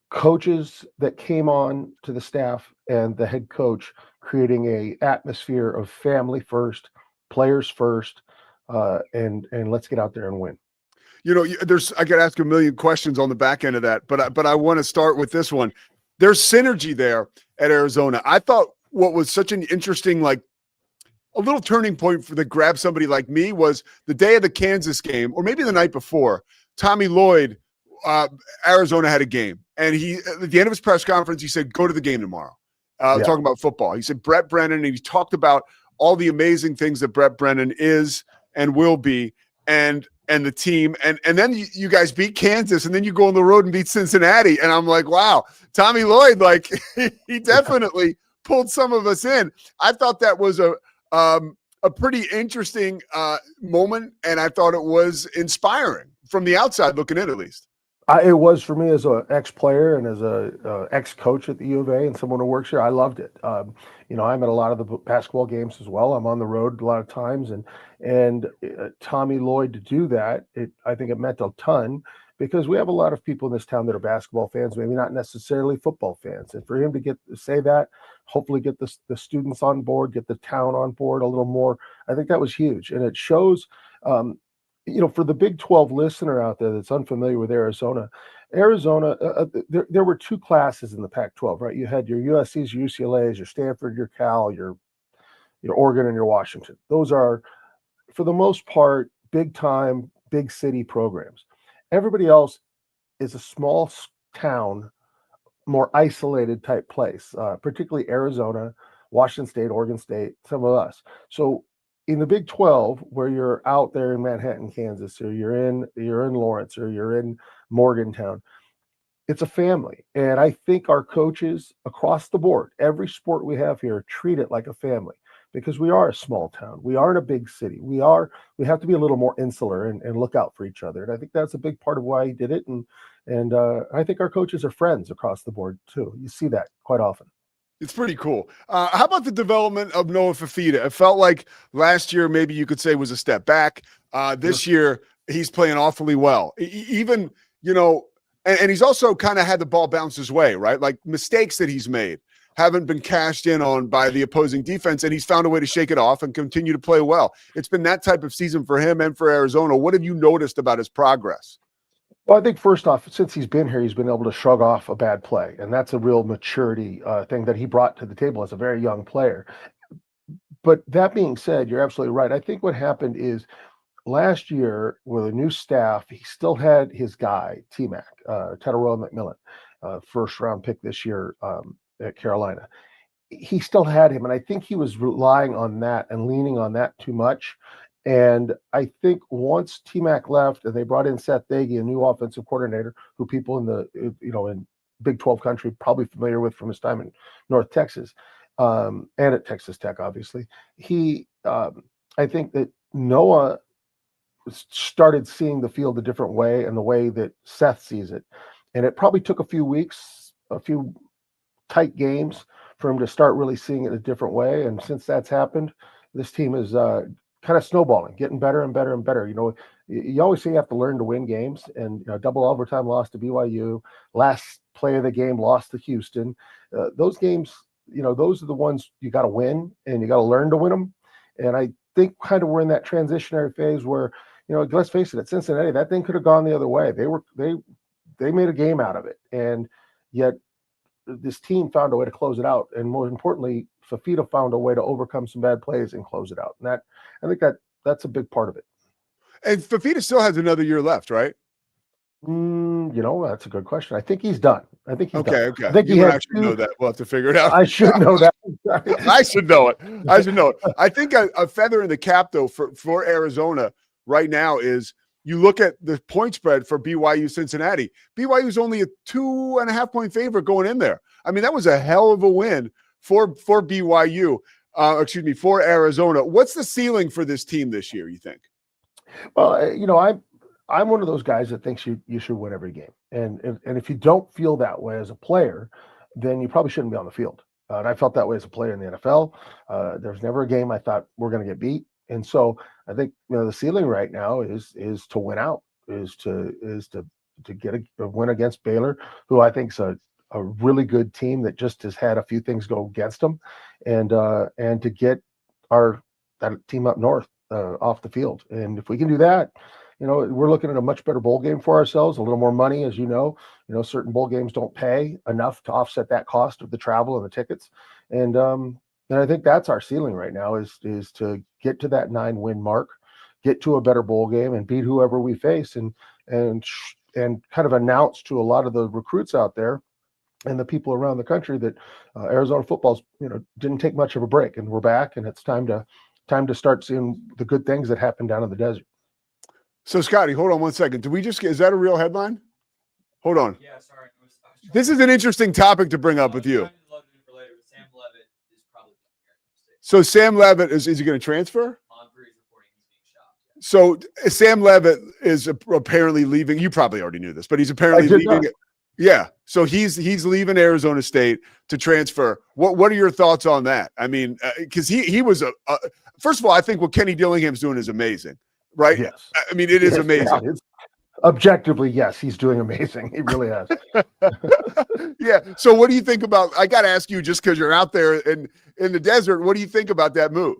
coaches that came on to the staff, and the head coach creating a atmosphere of family first, players first, and let's get out there and win. I could ask a million questions on the back end of that, but I want to start with this one. There's synergy there at Arizona. I thought what was such an interesting, a little turning point that grabbed somebody like me was the day of the Kansas game, or maybe the night before. Tommy Lloyd, Arizona had a game, and he, at the end of his press conference, he said, "Go to the game tomorrow." Talking about football, he said Brent Brennan, and he talked about all the amazing things that Brent Brennan is and will be, and and the team. And then you guys beat Kansas, and then you go on the road and beat Cincinnati. And I'm like, wow, Tommy Lloyd, like he definitely pulled some of us in. I thought that was a pretty interesting moment, and I thought it was inspiring from the outside looking in, at least. It was for me as an ex-player and as a ex-coach at the U of A and someone who works here. I loved it. I'm at a lot of the basketball games as well. I'm on the road a lot of times, and Tommy Lloyd to do that, I think it meant a ton because we have a lot of people in this town that are basketball fans, maybe not necessarily football fans. And for him to say that, hopefully get the students on board, get the town on board a little more, I think that was huge. And it shows. For the Big 12 listener out there that's unfamiliar with Arizona, there were two classes in the Pac-12, right? You had your USCs, your UCLAs, your Stanford, your Cal, your Oregon, and your Washington. Those are, for the most part, big-time, big city programs. Everybody else is a small town, more isolated type place, particularly Arizona, Washington State, Oregon State, some of us. So in the Big 12, where you're out there in Manhattan, Kansas, or you're in Lawrence, or you're in Morgantown, it's a family. And I think our coaches across the board, every sport we have here, treat it like a family because we are a small town. We aren't a big city. We have to be a little more insular and look out for each other. And I think that's a big part of why he did it. And I think our coaches are friends across the board too. You see that quite often. It's pretty cool. How about the development of Noah Fifita? It felt like last year maybe you could say was a step back. This year he's playing awfully well. Even, and he's also kind of had the ball bounce his way, right? Like mistakes that he's made haven't been cashed in on by the opposing defense, and he's found a way to shake it off and continue to play well. It's been that type of season for him and for Arizona. What have you noticed about his progress? Well, I think first off, since he's been here, he's been able to shrug off a bad play, and that's a real maturity thing that he brought to the table as a very young player. But that being said, you're absolutely right. I think what happened is last year with a new staff, he still had his guy, T-Mac, Tedoroa McMillan, first-round pick this year at Carolina. He still had him, and I think he was relying on that and leaning on that too much. And I think once T-Mac left and they brought in Seth Dagey, a new offensive coordinator who people in Big 12 country probably familiar with from his time in North Texas and at Texas Tech, obviously. I think that Noah started seeing the field a different way and the way that Seth sees it. And it probably took a few weeks, a few tight games for him to start really seeing it a different way. And since that's happened, this team is kind of snowballing, getting better and better and better. You always say you have to learn to win games, and double overtime loss to BYU, last play of the game lost to Houston. Those games, those are the ones you got to win, and you got to learn to win them. And I think kind of we're in that transitionary phase where, let's face it, at Cincinnati, that thing could have gone the other way. They made a game out of it, and yet this team found a way to close it out, and more importantly, Fifita found a way to overcome some bad plays and close it out. And I think that's a big part of it. And Fifita still has another year left, right? That's a good question. I think he's done. I think he's done. Okay. I think you and I should know that. We'll have to figure it out. I should know that. I should know it. I think a feather in the cap, though, for Arizona right now is you look at the point spread for BYU Cincinnati. BYU is only a 2.5-point favorite going in there. I mean, that was a hell of a win for BYU, for Arizona. What's the ceiling for this team this year, you think? Well, I'm one of those guys that thinks you should win every game. And if you don't feel that way as a player, then you probably shouldn't be on the field. And I felt that way as a player in the NFL. There's never a game I thought we're going to get beat. And so I think the ceiling right now is to win out, is to get a win against Baylor, who I think is a really good team that just has had a few things go against them, and to get that team up north off the field. And if we can do that, we're looking at a much better bowl game for ourselves, a little more money, as certain bowl games don't pay enough to offset that cost of the travel and the tickets. And I think that's our ceiling right now is to get to that 9-win mark, get to a better bowl game and beat whoever we face, and kind of announce to a lot of the recruits out there and the people around the country that Arizona football's didn't take much of a break, and we're back, and it's time to start seeing the good things that happen down in the desert. So, Scotty, hold on one second. Did we just get, is that a real headline? Hold on. Yeah, sorry. This is an interesting topic to bring up with you. So Sam Levitt, is he going to transfer? So Sam Levitt is apparently leaving. You probably already knew this, but he's apparently leaving. Yeah. So he's leaving Arizona State to transfer. What are your thoughts on that? I mean, because he was first of all, I think what Kenny Dillingham's doing is amazing, right? Yes. I mean, it is amazing. Yeah, objectively, yes, he's doing amazing. He really has. Yeah. So what do you think about, I got to ask you, just because you're out there in the desert, what do you think about that move?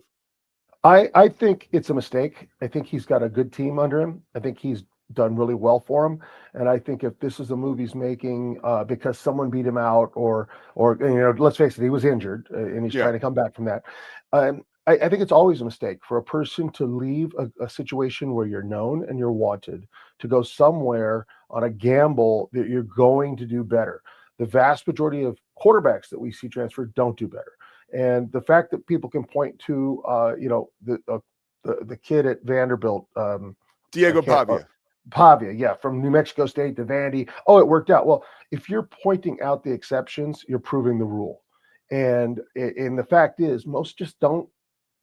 I think it's a mistake. I think he's got a good team under him. I think he's done really well for him. And I think if this is a move he's making because someone beat him out or let's face it, he was injured and he's trying to come back from that. I think it's always a mistake for a person to leave a situation where you're known and you're wanted to go somewhere on a gamble that you're going to do better. The vast majority of quarterbacks that we see transfer don't do better. And the fact that people can point to, the kid at Vanderbilt, Diego Pavia. Pavia, yeah, from New Mexico State to Vandy. Oh, it worked out. Well, if you're pointing out the exceptions, you're proving the rule. And the fact is, most just don't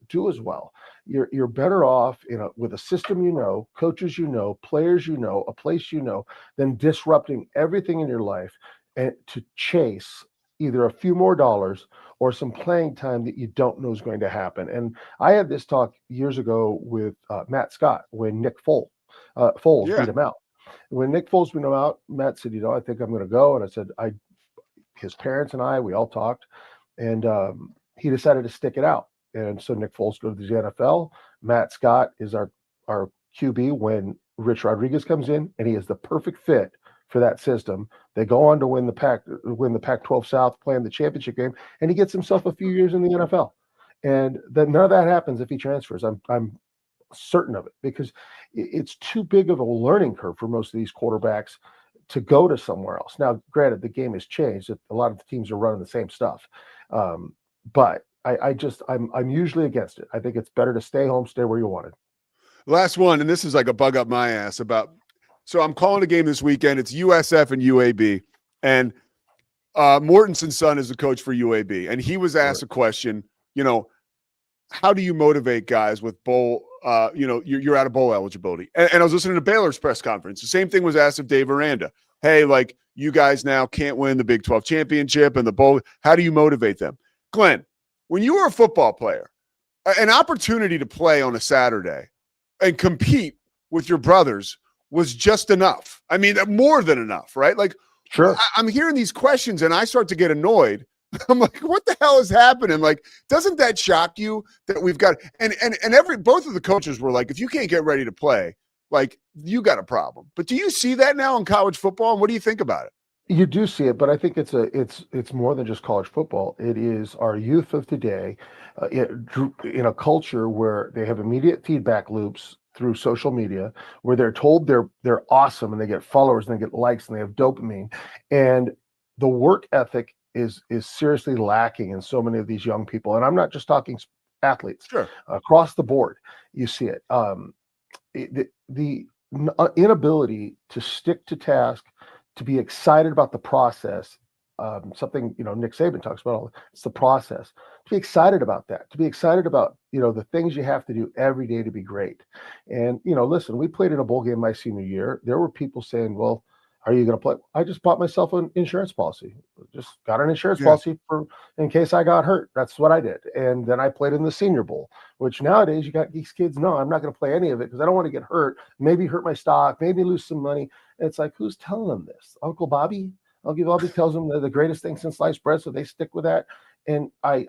do as well. You're better off, with a system, coaches, players, a place, than disrupting everything in your life and to chase either a few more dollars or some playing time that you don't know is going to happen. And I had this talk years ago with Matt Scott when Nick Foles beat him out. When Nick Foles beat him out, Matt said, I think I'm going to go. And I said, his parents and we all talked, and he decided to stick it out. And so Nick Foles goes to the NFL. Matt Scott is our QB when Rich Rodriguez comes in, and he is the perfect fit for that system. They go on to win the Pac-12 South, playing the championship game, and he gets himself a few years in the NFL. And then none of that happens if he transfers. I'm certain of it, because it's too big of a learning curve for most of these quarterbacks to go to somewhere else. Now, granted, the game has changed. A lot of the teams are running the same stuff, but I'm usually against it. I think it's better to stay home, stay where you wanted. Last one, and this is like a bug up my ass about. So I'm calling a game this weekend. It's USF and UAB, and Mortenson's son is the coach for UAB, and he was asked a question. How do you motivate guys with bowl? You're out of bowl eligibility, and I was listening to Baylor's press conference. The same thing was asked of Dave Aranda. Hey, you guys now can't win the Big 12 championship and the bowl. How do you motivate them, Glenn? When you were a football player, an opportunity to play on a Saturday and compete with your brothers was just enough. I mean, more than enough, right? Sure. I'm hearing these questions and I start to get annoyed. I'm like, what the hell is happening? Doesn't that shock you that we've got, and both of the coaches were like, if you can't get ready to play, you got a problem. But do you see that now in college football? And what do you think about it? You do see it, but I think it's more than just college football. It is our youth of today in a culture where they have immediate feedback loops through social media, where they're told they're awesome and they get followers and they get likes and they have dopamine, and the work ethic is seriously lacking in so many of these young people. And I'm not just talking athletes. Sure. Across the board, you see it. The inability to stick to task, to be excited about the process, something Nick Saban talks about. It's the process. To be excited about that. To be excited about the things you have to do every day to be great. And listen, we played in a bowl game my senior year. There were people saying, "Well, are you going to play?" I just bought myself an insurance policy. Just got an insurance policy in case I got hurt. That's what I did. And then I played in the Senior Bowl, which nowadays you got these kids. No, I'm not going to play any of it because I don't want to get hurt. Maybe hurt my stock. Maybe lose some money. And it's like, who's telling them this? Uncle Bobby? Uncle Bobby tells them they're the greatest thing since sliced bread, so they stick with that. And I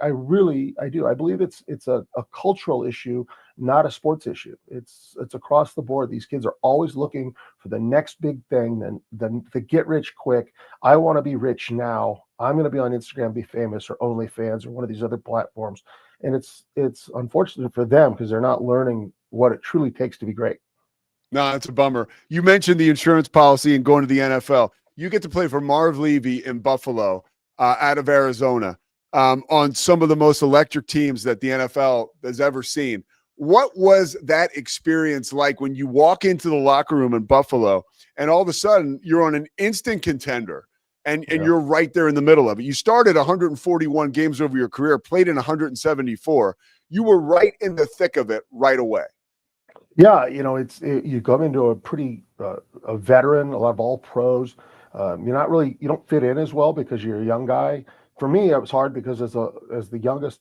do. I believe it's a cultural issue, not a sports issue. It's across the board. These kids are always looking for the next big thing, then the get rich quick. I want to be rich now. I'm going to be on Instagram, be famous, or OnlyFans, or one of these other platforms. And it's unfortunate for them because they're not learning what it truly takes to be great. No, it's a bummer. You mentioned the insurance policy and going to the NFL. You get to play for Marv Levy in Buffalo, out of Arizona, on some of the most electric teams that the NFL has ever seen. What was that experience like when you walk into the locker room in Buffalo and all of a sudden you're on an instant contender and you're right there in the middle of it? You started 141 games over your career, played in 174. You were right in the thick of it right away. Yeah, you come into a pretty a veteran, a lot of all pros. You don't fit in as well because you're a young guy. For me, it was hard because as the youngest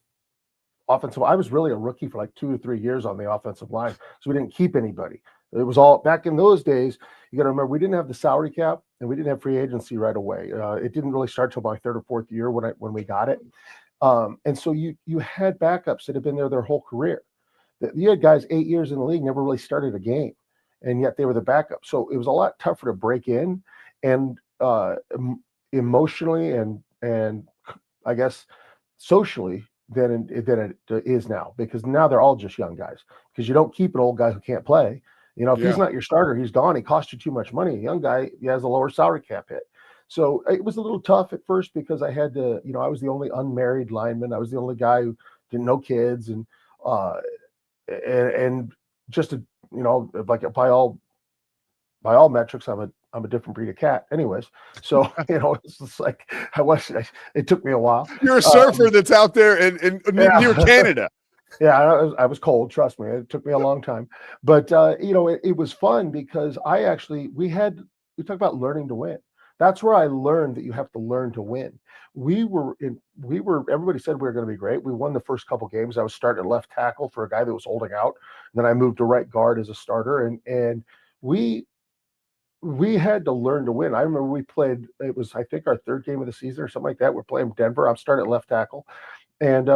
offensive, I was really a rookie for like 2 or 3 years on the offensive line, so we didn't keep anybody. It was all back in those days. You got to remember, we didn't have the salary cap and we didn't have free agency right away. It didn't really start till my 3rd or 4th year when we got it. And so you had backups that had been there their whole career. You had guys 8 years in the league, never really started a game, and yet they were the backup. So it was a lot tougher to break in, and emotionally and I guess socially than it is now, because now they're all just young guys, because you don't keep an old guy who can't play. If he's not your starter, he's gone. He cost you too much money. A young guy, he has a lower salary cap hit. So it was a little tough at first because I had to, I was the only unmarried lineman. I was the only guy who didn't know kids, and just to, like by all metrics, I'm a different breed of cat anyways. So, it's just like it took me a while. You're a surfer that's out there in near Canada. Yeah, I was cold. Trust me. It took me a long time, but it was fun because we talk about learning to win. That's where I learned that you have to learn to win. Everybody said we were going to be great. We won the first couple games. I was starting at left tackle for a guy that was holding out. And then I moved to right guard as a starter. And we had to learn to win. I remember we played, it was, I think, our 3rd game of the season or something like that. We're playing Denver. I'm starting at left tackle. And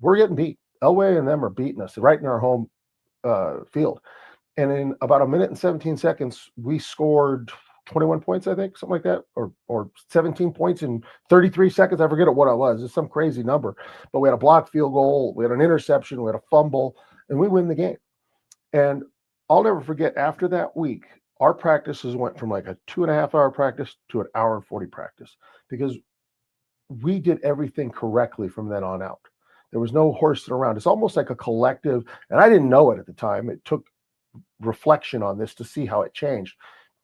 we're getting beat. Elway and them are beating us right in our home field. And in about 1 minute and 17 seconds, we scored 21 points, I think, something like that, or 17 points in 33 seconds. I forget what it was. It's some crazy number. But we had a blocked field goal, we had an interception, we had a fumble, and we win the game. And I'll never forget, after that week, our practices went from like a 2.5-hour practice to an hour and 40 practice, because we did everything correctly from then on out. There was no horsing around. It's almost like a collective, and I didn't know it at the time. It took reflection on this to see how it changed.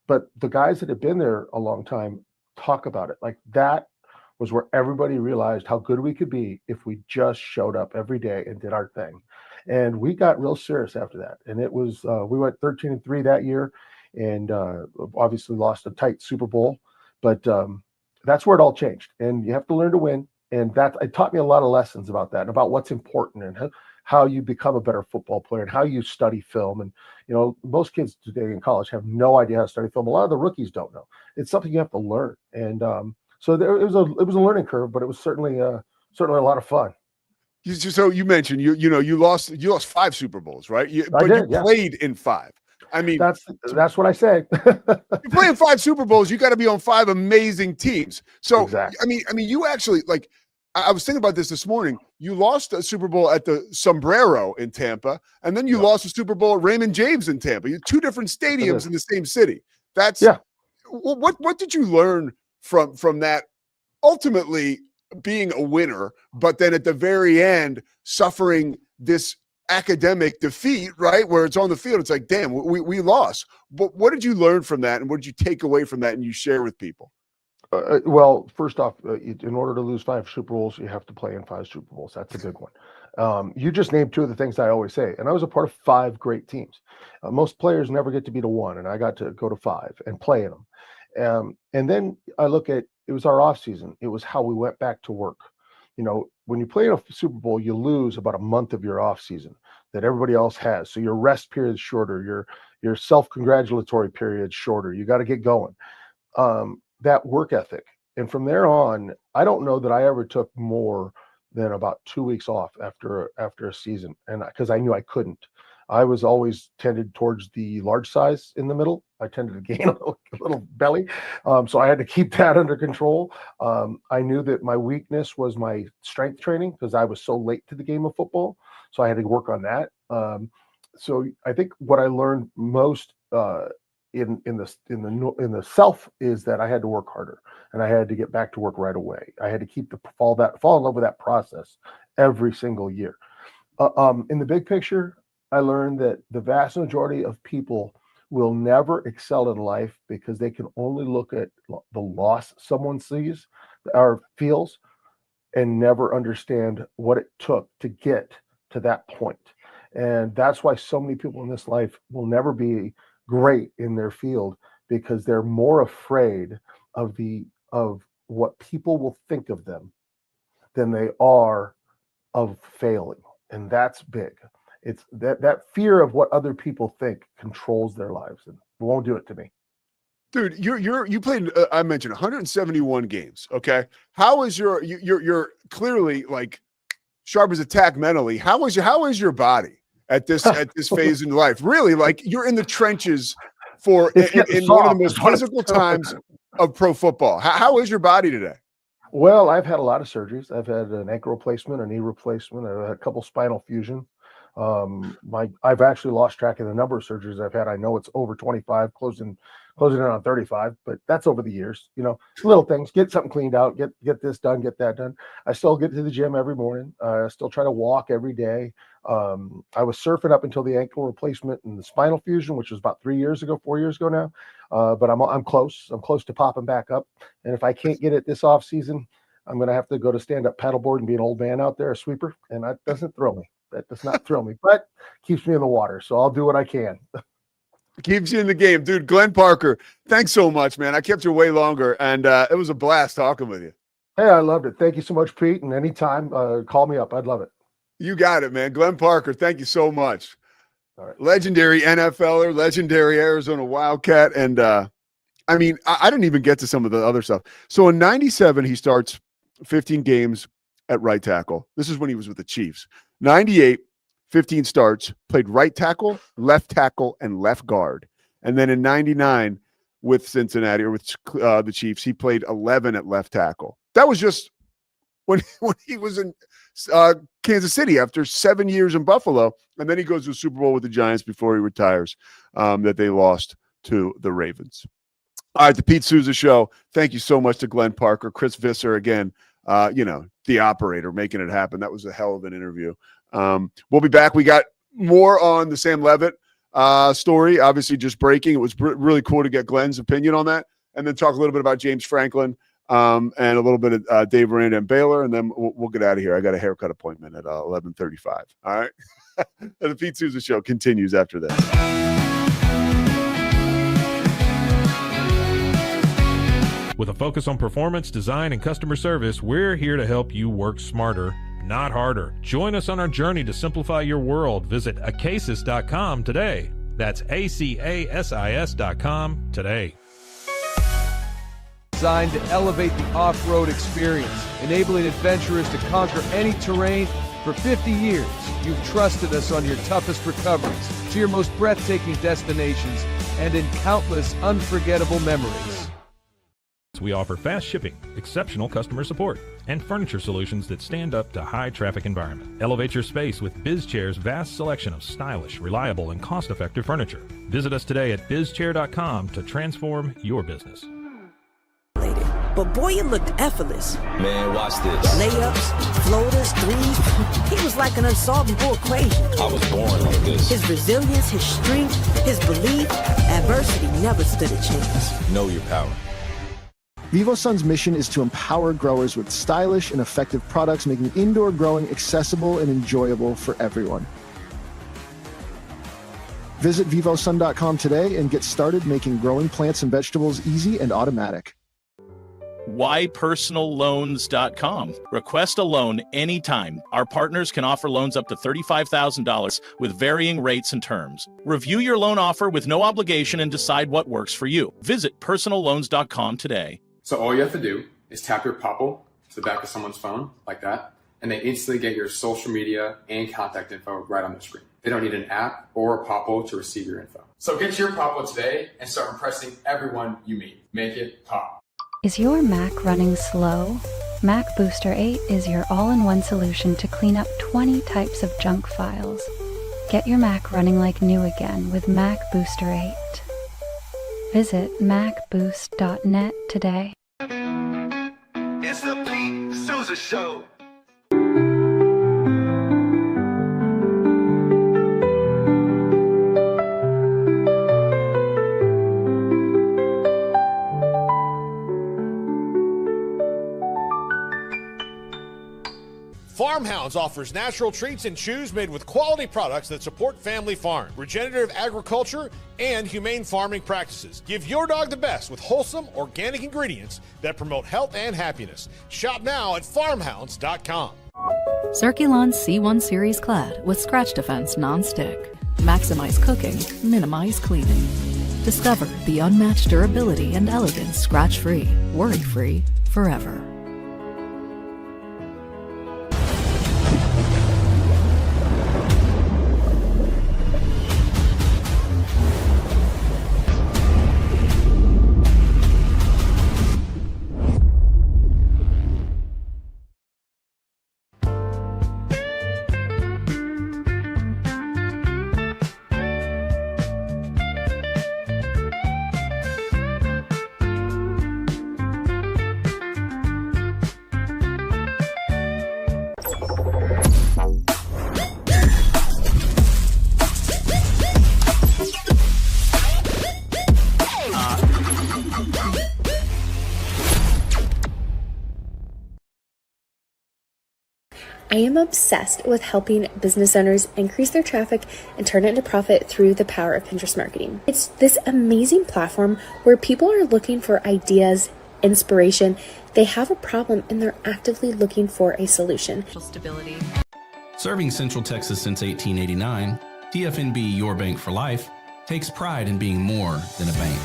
But the guys that have been there a long time talk about it. Like, that was where everybody realized how good we could be if we just showed up every day and did our thing. And we got real serious after that. And it was, we went 13-3 that year, and obviously lost a tight Super Bowl. But that's where it all changed. And you have to learn to win. And it taught me a lot of lessons about that, and about what's important, and how you become a better football player, and how you study film. And most kids today in college have no idea how to study film. A lot of the rookies don't know. It's something you have to learn. And so it was a learning curve, but it was certainly a lot of fun. So you mentioned you lost 5 Super Bowls, right? You played in 5. I mean, that's what I say. You're playing 5 Super Bowls. You got to be on 5 amazing teams. So exactly. I mean, you actually, like, I was thinking about this morning. You lost a Super Bowl at the Sombrero in Tampa, and then you lost a Super Bowl at Raymond James in Tampa. You 2 different stadiums in the same city. What did you learn from that? Ultimately being a winner, but then at the very end suffering this academic defeat, right? Where it's on the field, it's like, damn, we lost. But what did you learn from that, and what did you take away from that and you share with people? Well, first off, in order to lose 5 Super Bowls, you have to play in 5 Super Bowls. That's a big one. You just named 2 of the things I always say, and I was a part of 5 great teams. Most players never get to be to 1, and I got to go to 5 and play in them. And then I look at, it was our off season. It was how we went back to work. When you play in a Super Bowl, you lose about a month of your off season that everybody else has. So your rest period is shorter. Your self-congratulatory period is shorter. You got to get going. That work ethic. And from there on, I don't know that I ever took more than about 2 weeks off after a season. And because I knew I couldn't. I was always tended towards the large size in the middle. I tended to gain a little belly. So I had to keep that under control. I knew that my weakness was my strength training, because I was so late to the game of football. So I had to work on that. So I think what I learned most in the self is that I had to work harder, and I had to get back to work right away. I had to fall in love with that process every single year. In the big picture, I learned that the vast majority of people will never excel in life because they can only look at the loss someone sees or feels and never understand what it took to get to that point. And that's why so many people in this life will never be great in their field, because they're more afraid of what people will think of them than they are of failing. And that's big. It's that fear of what other people think controls their lives, and it won't do it to me. Dude, you played. I mentioned 171 games. Okay, how is you're clearly like sharp as a tack mentally. How is your body at this phase in life? Really, like you're in the trenches for in one of the most physical times of pro football. How is your body today? Well, I've had a lot of surgeries. I've had an ankle replacement, a knee replacement. I've had a couple spinal fusion. I've actually lost track of the number of surgeries I've had. I know it's over 25, closing in on 35, but that's over the years. Little things. Get something cleaned out. Get this done. Get that done. I still get to the gym every morning. I still try to walk every day. I was surfing up until the ankle replacement and the spinal fusion, which was about 4 years ago now. But I'm close. I'm close to popping back up. And if I can't get it this off season, I'm going to have to go to stand-up paddleboard and be an old man out there, a sweeper, and that doesn't thrill me. That does not thrill me, but keeps me in the water. So I'll do what I can. Keeps you in the game, dude. Glenn Parker, thanks so much, man. I kept you way longer, and it was a blast talking with you. Hey, I loved it. Thank you so much, Pete. And anytime, call me up. I'd love it. You got it, man. Glenn Parker, thank you so much. All right. Legendary NFLer, legendary Arizona Wildcat. And I didn't even get to some of the other stuff. So in 97, he starts 15 games at right tackle. This is when he was with the Chiefs. 98, 15 starts, played right tackle, and left guard. And then in 99 with Cincinnati or with the Chiefs, he played 11 at left tackle. That was just when he was in Kansas City after 7 years in Buffalo. And then he goes to a Super Bowl with the Giants before he retires, that they lost to the Ravens. All right, the Pete Sousa Show. Thank you so much to Glenn Parker, Chris Visser again, the operator making it happen. That was a hell of an interview. We'll be back. We got more on the Sam Levitt story, obviously just breaking. It was really cool to get Glenn's opinion on that, and then talk a little bit about James Franklin and a little bit of Dave Aranda and Baylor, and then we'll get out of here. I got a haircut appointment at 11:35. All right. And the Pete Sousa Show continues after this. With a focus on performance, design, and customer service, we're here to help you work smarter, not harder. Join us on our journey to simplify your world. Visit acasis.com today. That's ACASIS.com today. Designed to elevate the off-road experience, enabling adventurers to conquer any terrain. For 50 years, you've trusted us on your toughest recoveries, to your most breathtaking destinations, and in countless unforgettable memories. We offer fast shipping, exceptional customer support, and furniture solutions that stand up to high traffic environment. Elevate your space with BizChair's vast selection of stylish, reliable, and cost-effective furniture. Visit us today at bizchair.com to transform your business. But boy, it looked effortless. Man, watch this. Layups, floaters, threes. He was like an unsolvable equation. I was born like this. His resilience, his strength, his belief, adversity never stood a chance. Know your power. VivoSun's mission is to empower growers with stylish and effective products, making indoor growing accessible and enjoyable for everyone. Visit vivosun.com today and get started making growing plants and vegetables easy and automatic. WhyPersonalLoans.com. Request a loan anytime. Our partners can offer loans up to $35,000 with varying rates and terms. Review your loan offer with no obligation and decide what works for you. Visit personalloans.com today. So all you have to do is tap your Popple to the back of someone's phone like that, and they instantly get your social media and contact info right on the screen. They don't need an app or a Popple to receive your info. So get your Popple today and start impressing everyone you meet. Make it pop. Is your Mac running slow? Mac Booster 8 is your all-in-one solution to clean up 20 types of junk files. Get your Mac running like new again with Mac Booster 8. Visit macboost.net today. It's the Pete Sousa Show. Farmhounds offers natural treats and chews made with quality products that support family farm, regenerative agriculture, and humane farming practices. Give your dog the best with wholesome, organic ingredients that promote health and happiness. Shop now at farmhounds.com. Circulon C1 Series Clad with Scratch Defense Non-Stick. Maximize cooking, minimize cleaning. Discover the unmatched durability and elegance scratch-free, worry-free, forever. I am obsessed with helping business owners increase their traffic and turn it into profit through the power of Pinterest marketing. It's this amazing platform where people are looking for ideas, inspiration. They have a problem and they're actively looking for a solution. Stability. Serving Central Texas since 1889, TFNB Your Bank for Life takes pride in being more than a bank.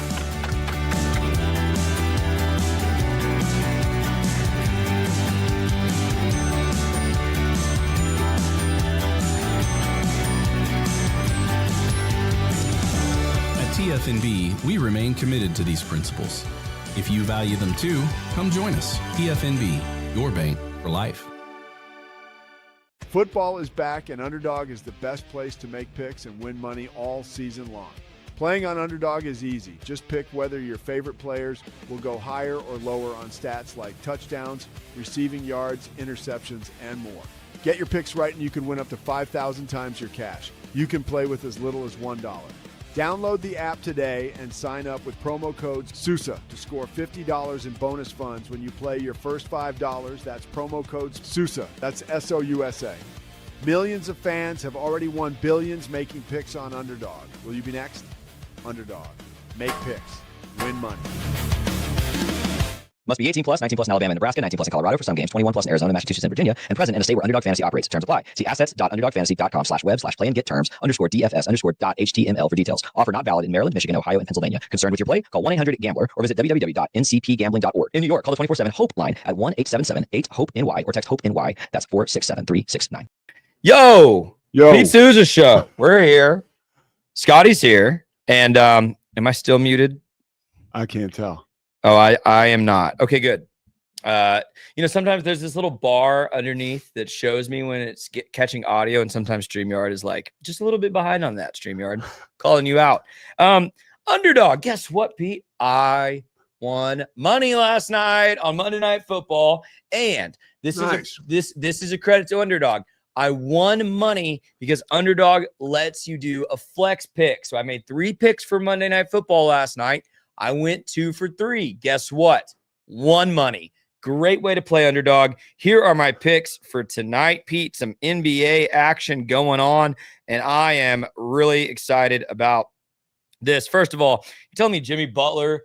TFNB, we remain committed to these principles. If you value them too, come join us. TFNB, your bank for life. Football is back, and Underdog is the best place to make picks and win money all season long. Playing on Underdog is easy. Just pick whether your favorite players will go higher or lower on stats like touchdowns, receiving yards, interceptions, and more. Get your picks right and you can win up to 5,000 times your cash. You can play with as little as $1. Download the app today and sign up with promo code Sousa to score $50 in bonus funds when you play your first $5. That's promo code Sousa. That's SOUSA. Millions of fans have already won billions making picks on Underdog. Will you be next? Underdog. Make picks. Win money. Must be 18 plus, 19 plus in Alabama and Nebraska, 19 plus in Colorado for some games, 21 plus in Arizona, Massachusetts, and Virginia, and present in a state where Underdog Fantasy operates. Terms apply. See assets.underdogfantasy.com/web/play-and-get-terms_DFS_.html for details. Offer not valid in Maryland, Michigan, Ohio, and Pennsylvania. Concerned with your play? Call 1-800-GAMBLER or visit www.ncpgambling.org. In New York, call the 24/7 HOPE line at 1-877-8-HOPE-NY or text HOPE-NY. That's 467-369. Yo! Pete Sousa Show. We're here. Scotty's here. And am I still muted? I can't tell. Oh, I am not. Okay, good. Sometimes there's this little bar underneath that shows me when it's catching audio, and sometimes StreamYard is like just a little bit behind on that. StreamYard calling you out. Underdog, guess what, Pete? I won money last night on Monday Night Football, and this is a credit to Underdog. I won money because Underdog lets you do a flex pick. So I made 3 picks for Monday Night Football last night. I went 2 for 3. Guess what? Won money. Great way to play Underdog. Here are my picks for tonight, Pete. Some NBA action going on, and I am really excited about this. First of all, you tell me Jimmy Butler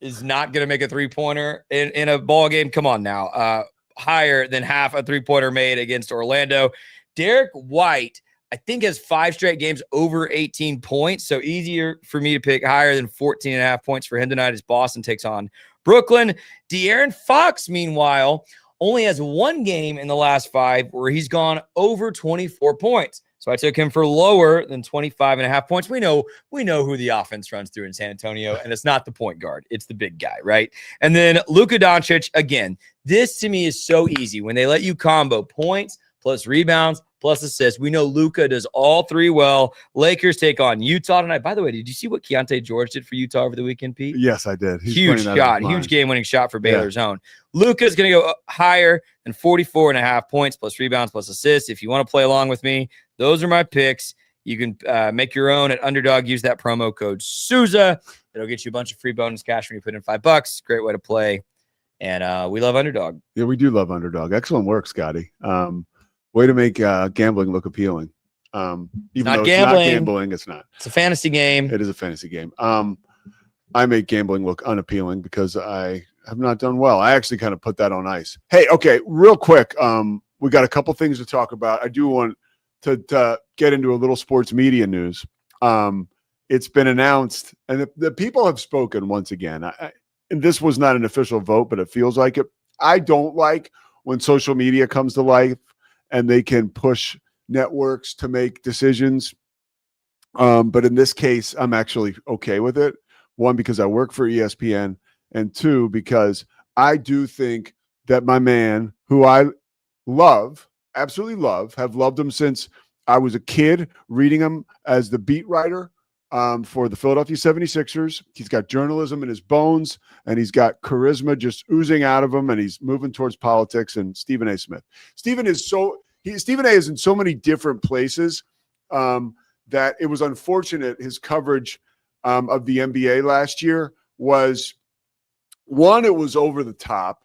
is not going to make a three-pointer in a ball game? Come on now. Higher than half a three-pointer made against Orlando. Derek White, I think, has 5 straight games over 18 points, so easier for me to pick higher than 14.5 points for him tonight as Boston takes on Brooklyn. De'Aaron Fox, meanwhile, only has 1 game in the last 5 where he's gone over 24 points. So I took him for lower than 25.5 points. We know who the offense runs through in San Antonio, and it's not the point guard. It's the big guy, right? And then Luka Doncic, again, this to me is so easy. When they let you combo points plus rebounds plus assists, we know Luka does all 3 well. Lakers take on Utah tonight. By the way, did you see what Keontae George did for Utah over the weekend, Pete? Yes, I did. He's huge shot, huge game-winning shot for Baylor's own. Luka's going to go higher than 44.5 points plus rebounds plus assists. If you want to play along with me, those are my picks. You can make your own at Underdog. Use that promo code Sousa. It'll get you a bunch of free bonus cash when you put in $5. Great way to play. And we love underdog. Yeah, we do love underdog. Excellent work, Scotty. Way to make gambling look appealing. Even Not though gambling. it's not gambling, it's not. It's a fantasy game. It is a fantasy game. I make gambling look unappealing because I have not done well. I actually kind of put that on ice. Hey, okay, real quick. We got a couple things to talk about. I do want to get into a little sports media news. It's been announced, and the people have spoken once again. And this was not an official vote, but it feels like it. I don't like when social media comes to life and they can push networks to make decisions. But in this case, I'm actually okay with it. One, because I work for ESPN, and two, because I do think that my man, who I love, absolutely love, have loved him since I was a kid, reading him as the beat writer for the Philadelphia 76ers. He's got journalism in his bones, and he's got charisma just oozing out of him, and he's moving towards politics. And Stephen A. Smith. Stephen A. is in so many different places that it was unfortunate his coverage of the NBA last year was, one, it was over the top.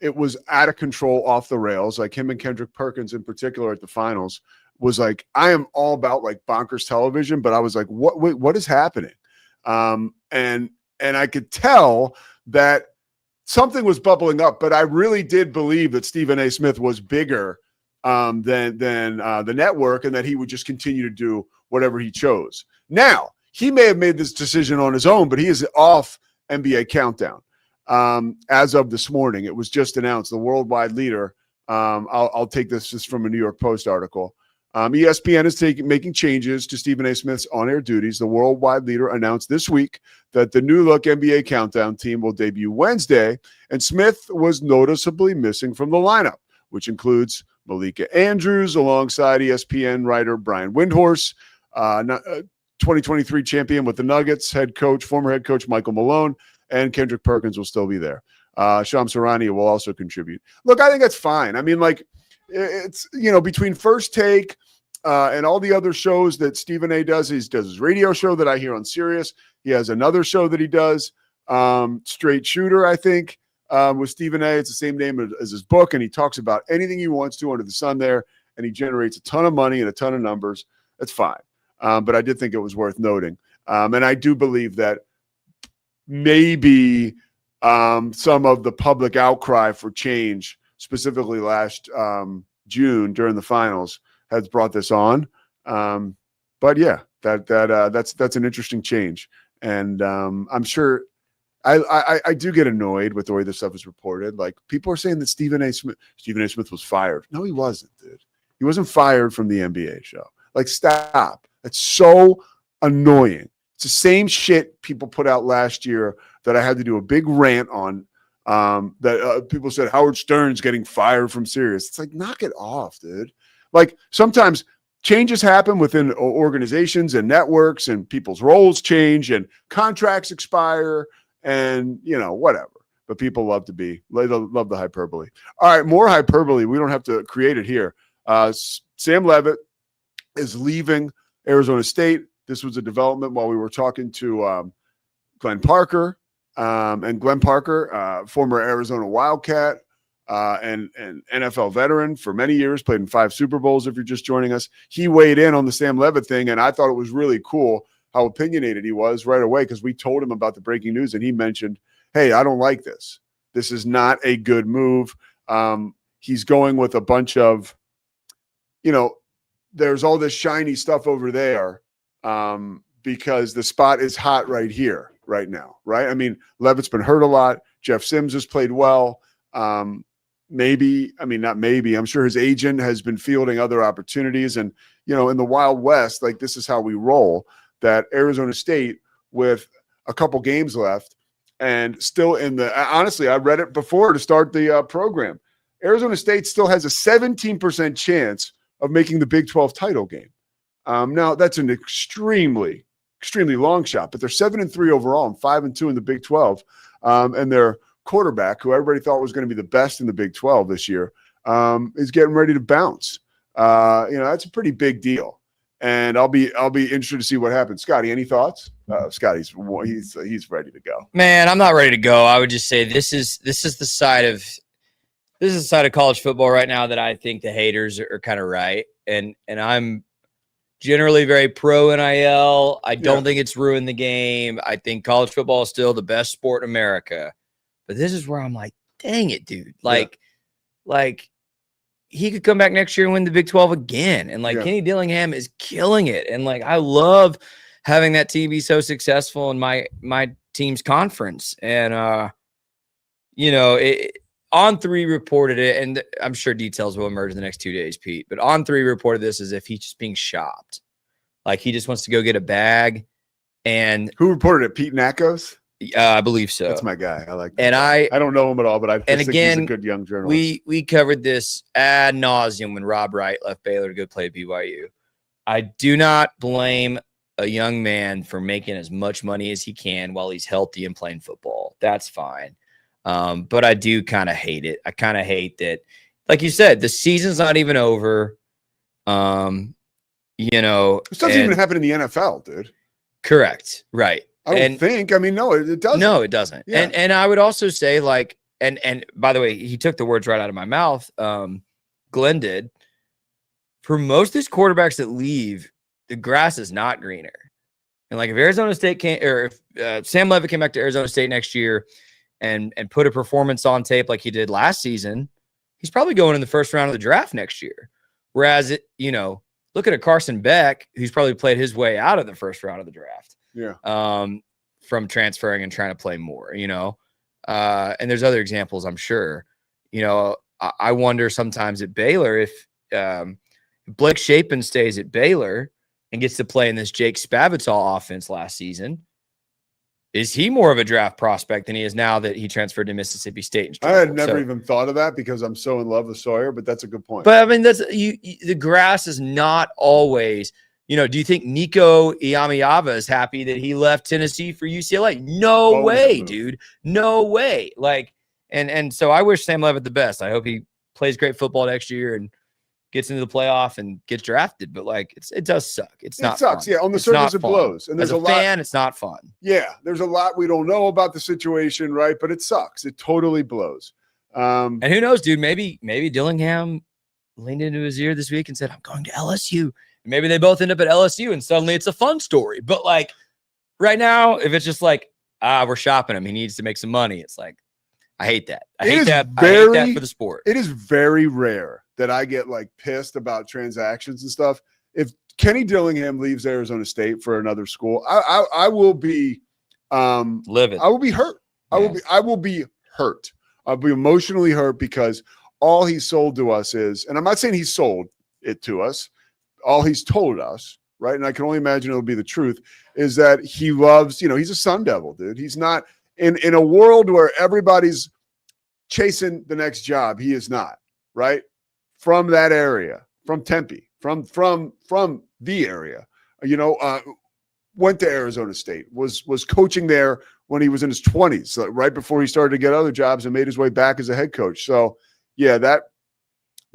It was out of control, off the rails. Like him and Kendrick Perkins in particular at the finals was like, I am all about like bonkers television, but I was like, what is happening? And I could tell that something was bubbling up, but I really did believe that Stephen A. Smith was bigger than the network, and that he would just continue to do whatever he chose. Now, he may have made this decision on his own, but he is off NBA Countdown. As of this morning, it was just announced, the worldwide leader. I'll take this just from a New York Post article. ESPN is making changes to Stephen A. Smith's on-air duties. The worldwide leader announced this week that the new look NBA Countdown team will debut Wednesday, and Smith was noticeably missing from the lineup, which includes Malika Andrews alongside ESPN writer Brian Windhorst, 2023 champion with the Nuggets, former head coach Michael Malone, and Kendrick Perkins will still be there. Shams Charania will also contribute. Look, I think that's fine. I mean, like, it's, between First Take and all the other shows that Stephen A. does, he does his radio show that I hear on Sirius. He has another show that he does, Straight Shooter, I think, with Stephen A. It's the same name as his book, and he talks about anything he wants to under the sun there, and he generates a ton of money and a ton of numbers. That's fine. But I did think it was worth noting. And I do believe that maybe some of the public outcry for change, specifically last June during the finals, has brought this on. But yeah, that's an interesting change. And I'm sure I do get annoyed with the way this stuff is reported. Like, people are saying that Stephen A. Smith was fired. No, he wasn't, dude. He wasn't fired from the NBA show. Like, stop. It's so annoying. It's the same shit people put out last year that I had to do a big rant on. That people said Howard Stern's getting fired from Sirius. It's like, knock it off, dude. Like, sometimes changes happen within organizations and networks, and people's roles change and contracts expire, and whatever. But people love the hyperbole. All right, more hyperbole. We don't have to create it here. Sam Levitt is leaving Arizona State. This was a development while we were talking to Glenn Parker. And Glenn Parker, former Arizona Wildcat and NFL veteran for many years, played in 5 Super Bowls if you're just joining us. He weighed in on the Sam Levitt thing, and I thought it was really cool how opinionated he was right away, because we told him about the breaking news, and he mentioned, hey, I don't like this. This is not a good move. He's going with a bunch of, there's all this shiny stuff over there because the spot is hot right here, right now, right? I mean, Levitt's been hurt a lot. Jeff Sims has played well. I'm sure his agent has been fielding other opportunities. And, in the Wild West, like, this is how we roll, that Arizona State, with a couple games left and still honestly, I read it before to start the program. Arizona State still has a 17% chance of making the Big 12 title game. Now, that's an extremely long shot, but they're 7-3 overall and 5-2 in the Big 12. And their quarterback, who everybody thought was going to be the best in the Big 12 this year, is getting ready to bounce. That's a pretty big deal. and I'll be interested to see what happens. Scotty, any thoughts? Scotty's he's ready to go. Man, I'm not ready to go. I would just say this is the side of college football right now that I think the haters are kind of right, and I'm generally very pro NIL. I don't think it's ruined the game. I think college football is still the best sport in America, but this is where I'm like, dang it, dude. Like he could come back next year and win the Big 12 again. And Kenny Dillingham is killing it. And I love having that team be so successful in my team's conference. And, On3 reported it, and I'm sure details will emerge in the next 2 days, Pete. But On3 reported this as if he's just being shopped. He just wants to go get a bag. And who reported it? Pete Nakos? I believe so. That's my guy. I like that. And I don't know him at all, but I think he's a good young journalist. We covered this ad nauseum when Rob Wright left Baylor to go play at BYU. I do not blame a young man for making as much money as he can while he's healthy and playing football. That's fine. But I do kind of hate it. I kind of hate that, like you said, the season's not even over. This doesn't even happen in the NFL, dude. Correct. Right. I don't think. I mean, no, it doesn't. No, it doesn't. Yeah. And I would also say, and by the way, he took the words right out of my mouth. Glenn did. For most of these quarterbacks that leave, the grass is not greener. And if Arizona State if Sam Leavitt came back to Arizona State next year and put a performance on tape like he did last season, he's probably going in the first round of the draft next year. Whereas look at a Carson Beck, who's probably played his way out of the first round of the draft. Yeah. From transferring and trying to play more, and there's other examples, I'm sure. I wonder sometimes at Baylor if Blake Shapen stays at Baylor and gets to play in this Jake Spavital offense last season. Is he more of a draft prospect than he is now that he transferred to Mississippi State? I had never even thought of that because I'm so in love with Sawyer, but that's a good point. But I mean, the grass is not always. Do you think Nico Iamaleava is happy that he left Tennessee for UCLA? No way, dude. No way. And so I wish Sam Leavitt the best. I hope he plays great football next year and gets into the playoff and gets drafted. But it does suck. It sucks. Fun. Yeah, on the surface it blows. And there's a fan, it's not fun. Yeah, there's a lot we don't know about the situation, right? But it sucks. It totally blows. And who knows, dude? Maybe Dillingham leaned into his ear this week and said, "I'm going to LSU." Maybe they both end up at LSU and suddenly it's a fun story. But right now, if it's just we're shopping him, he needs to make some money. It's I hate that. I hate that for the sport. It is very rare that I get pissed about transactions and stuff. If Kenny Dillingham leaves Arizona State for another school, I will be livid. I will be hurt. Yes. I will be hurt. I'll be emotionally hurt because all he sold to us is, and I'm not saying he sold it to us, all he's told us, right? And I can only imagine it'll be the truth, is that he loves, he's a Sun Devil, dude. He's not in a world where everybody's chasing the next job. He is not, right? From that area, from Tempe, from the area, went to Arizona State, was coaching there when he was in his 20s, right before he started to get other jobs and made his way back as a head coach. So yeah, that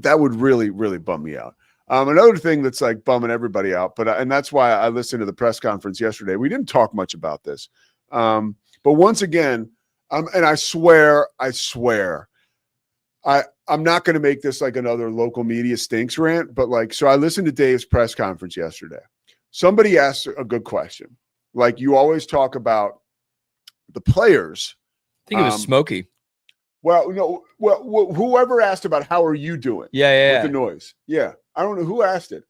would really, really bum me out. Another thing that's bumming everybody out, and that's why I listened to the press conference yesterday. We didn't talk much about this. But once again, and I swear, I'm not going to make this another local media stinks rant, but so I listened to Dave's press conference yesterday. Somebody asked a good question. You always talk about the players. I think it was Smokey. Well, no, whoever asked about how are you doing? Yeah. With the noise. Yeah. I don't know who asked it.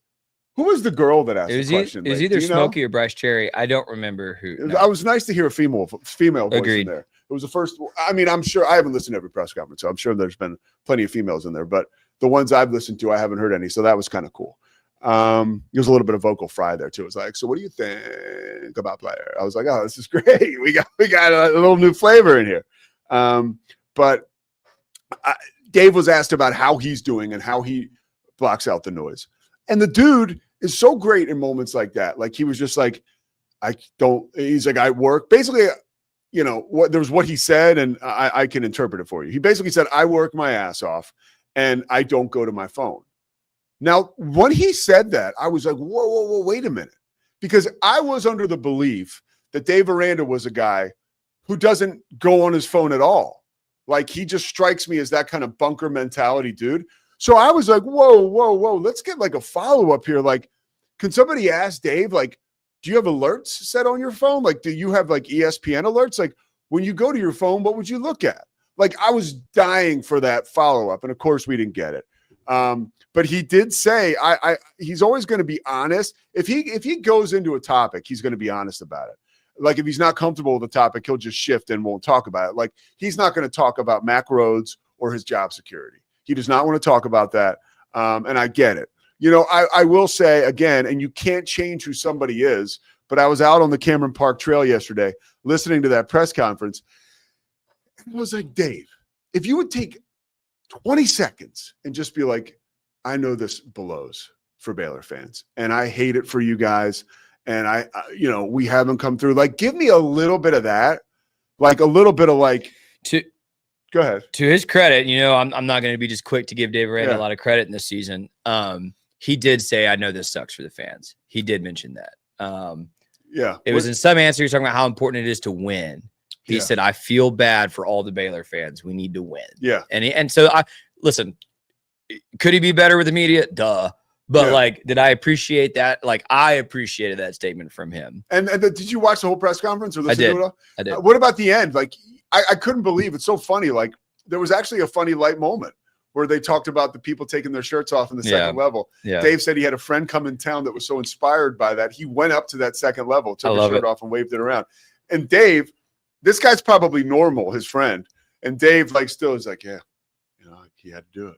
Who was the girl that asked the question? It was either Smokey or Bryce Cherry. I don't remember who. I was nice to hear a female voice Agreed. in there. It was the first. I mean, I'm sure I haven't listened to every press conference, so I'm sure there's been plenty of females in there. But the ones I've listened to, I haven't heard any. So that was kind of cool. There's a little bit of vocal fry there too. It was so what do you think about player? I was oh, this is great. We got a little new flavor in here. But Dave was asked about how he's doing and how he blocks out the noise. And the dude is so great in moments like that. He was just he's I work. Basically, there's what he said, and I can interpret it for you. He basically said, I work my ass off and I don't go to my phone. Now, when he said that, I was like, whoa, wait a minute. Because I was under the belief that Dave Aranda was a guy who doesn't go on his phone at all. Like, he just strikes me as that kind of bunker mentality dude. So I was like, whoa. Let's get like a follow-up here. Like, can somebody ask Dave, like, do you have alerts set on your phone? Like, do you have like ESPN alerts? Like, when you go to your phone, what would you look at? Like, I was dying for that follow-up. And of course we didn't get it. But he did say, he's always going to be honest. If he goes into a topic, he's going to be honest about it. Like, if he's not comfortable with the topic, he'll just shift and won't talk about it. Like, he's not going to talk about Mac Rhodes or his job security. He does not want to talk about that. And I get it. You know, I will say again, and you can't change who somebody is, but I was out on the Cameron Park Trail yesterday listening to that press conference. And I was like, Dave, if you would take 20 seconds and just be like, I know this blows for Baylor fans, and I hate it for you guys. And we haven't come through. Like, give me a little bit of that, like a little bit of like. Go ahead. To his credit, I'm not going to be just quick to give Dave Aranda a lot of credit in this season. He did say, I know this sucks for the fans. He did mention that. It was in some answer. He was talking about how important it is to win. He said, I feel bad for all the Baylor fans. We need to win. Yeah. And so listen, could he be better with the media? Duh. But like, did I appreciate that? Like, I appreciated that statement from him. And did you watch the whole press conference or listen to it all? I did. What about the end? Like, I couldn't believe it's so funny. Like, there was actually a funny light moment where they talked about the people taking their shirts off in the second level. Yeah. Dave said he had a friend come in town that was so inspired by that. He went up to that second level, took his shirt off and waved it around. And Dave, this guy's probably normal, his friend. And Dave, like, still is like, yeah, he had to do it.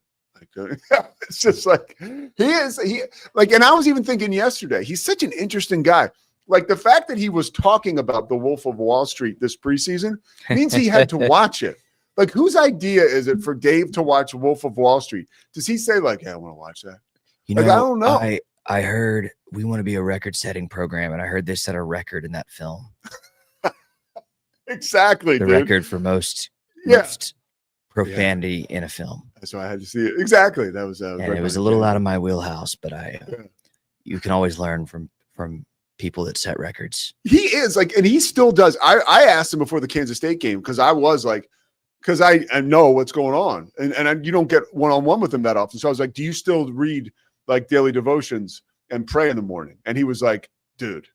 Like, it's just like, and I was even thinking yesterday, he's such an interesting guy. Like, the fact that he was talking about the Wolf of Wall Street this preseason means he had to watch it. Like, whose idea is it for Dave to watch Wolf of Wall Street? Does he say like, yeah, I want to watch that? I don't know. I heard we want to be a record-setting program, and I heard they set a record in that film. Exactly, the record for most profanity in a film. So I had to see it. Exactly. That was and it was a little out of my wheelhouse, but you can always learn from people that set records. He is like, and he still does. I asked him before the Kansas State game because I was like, because I know what's going on, and you don't get one-on-one with him that often. So I was like, do you still read like daily devotions and pray in the morning? And he was like, dude,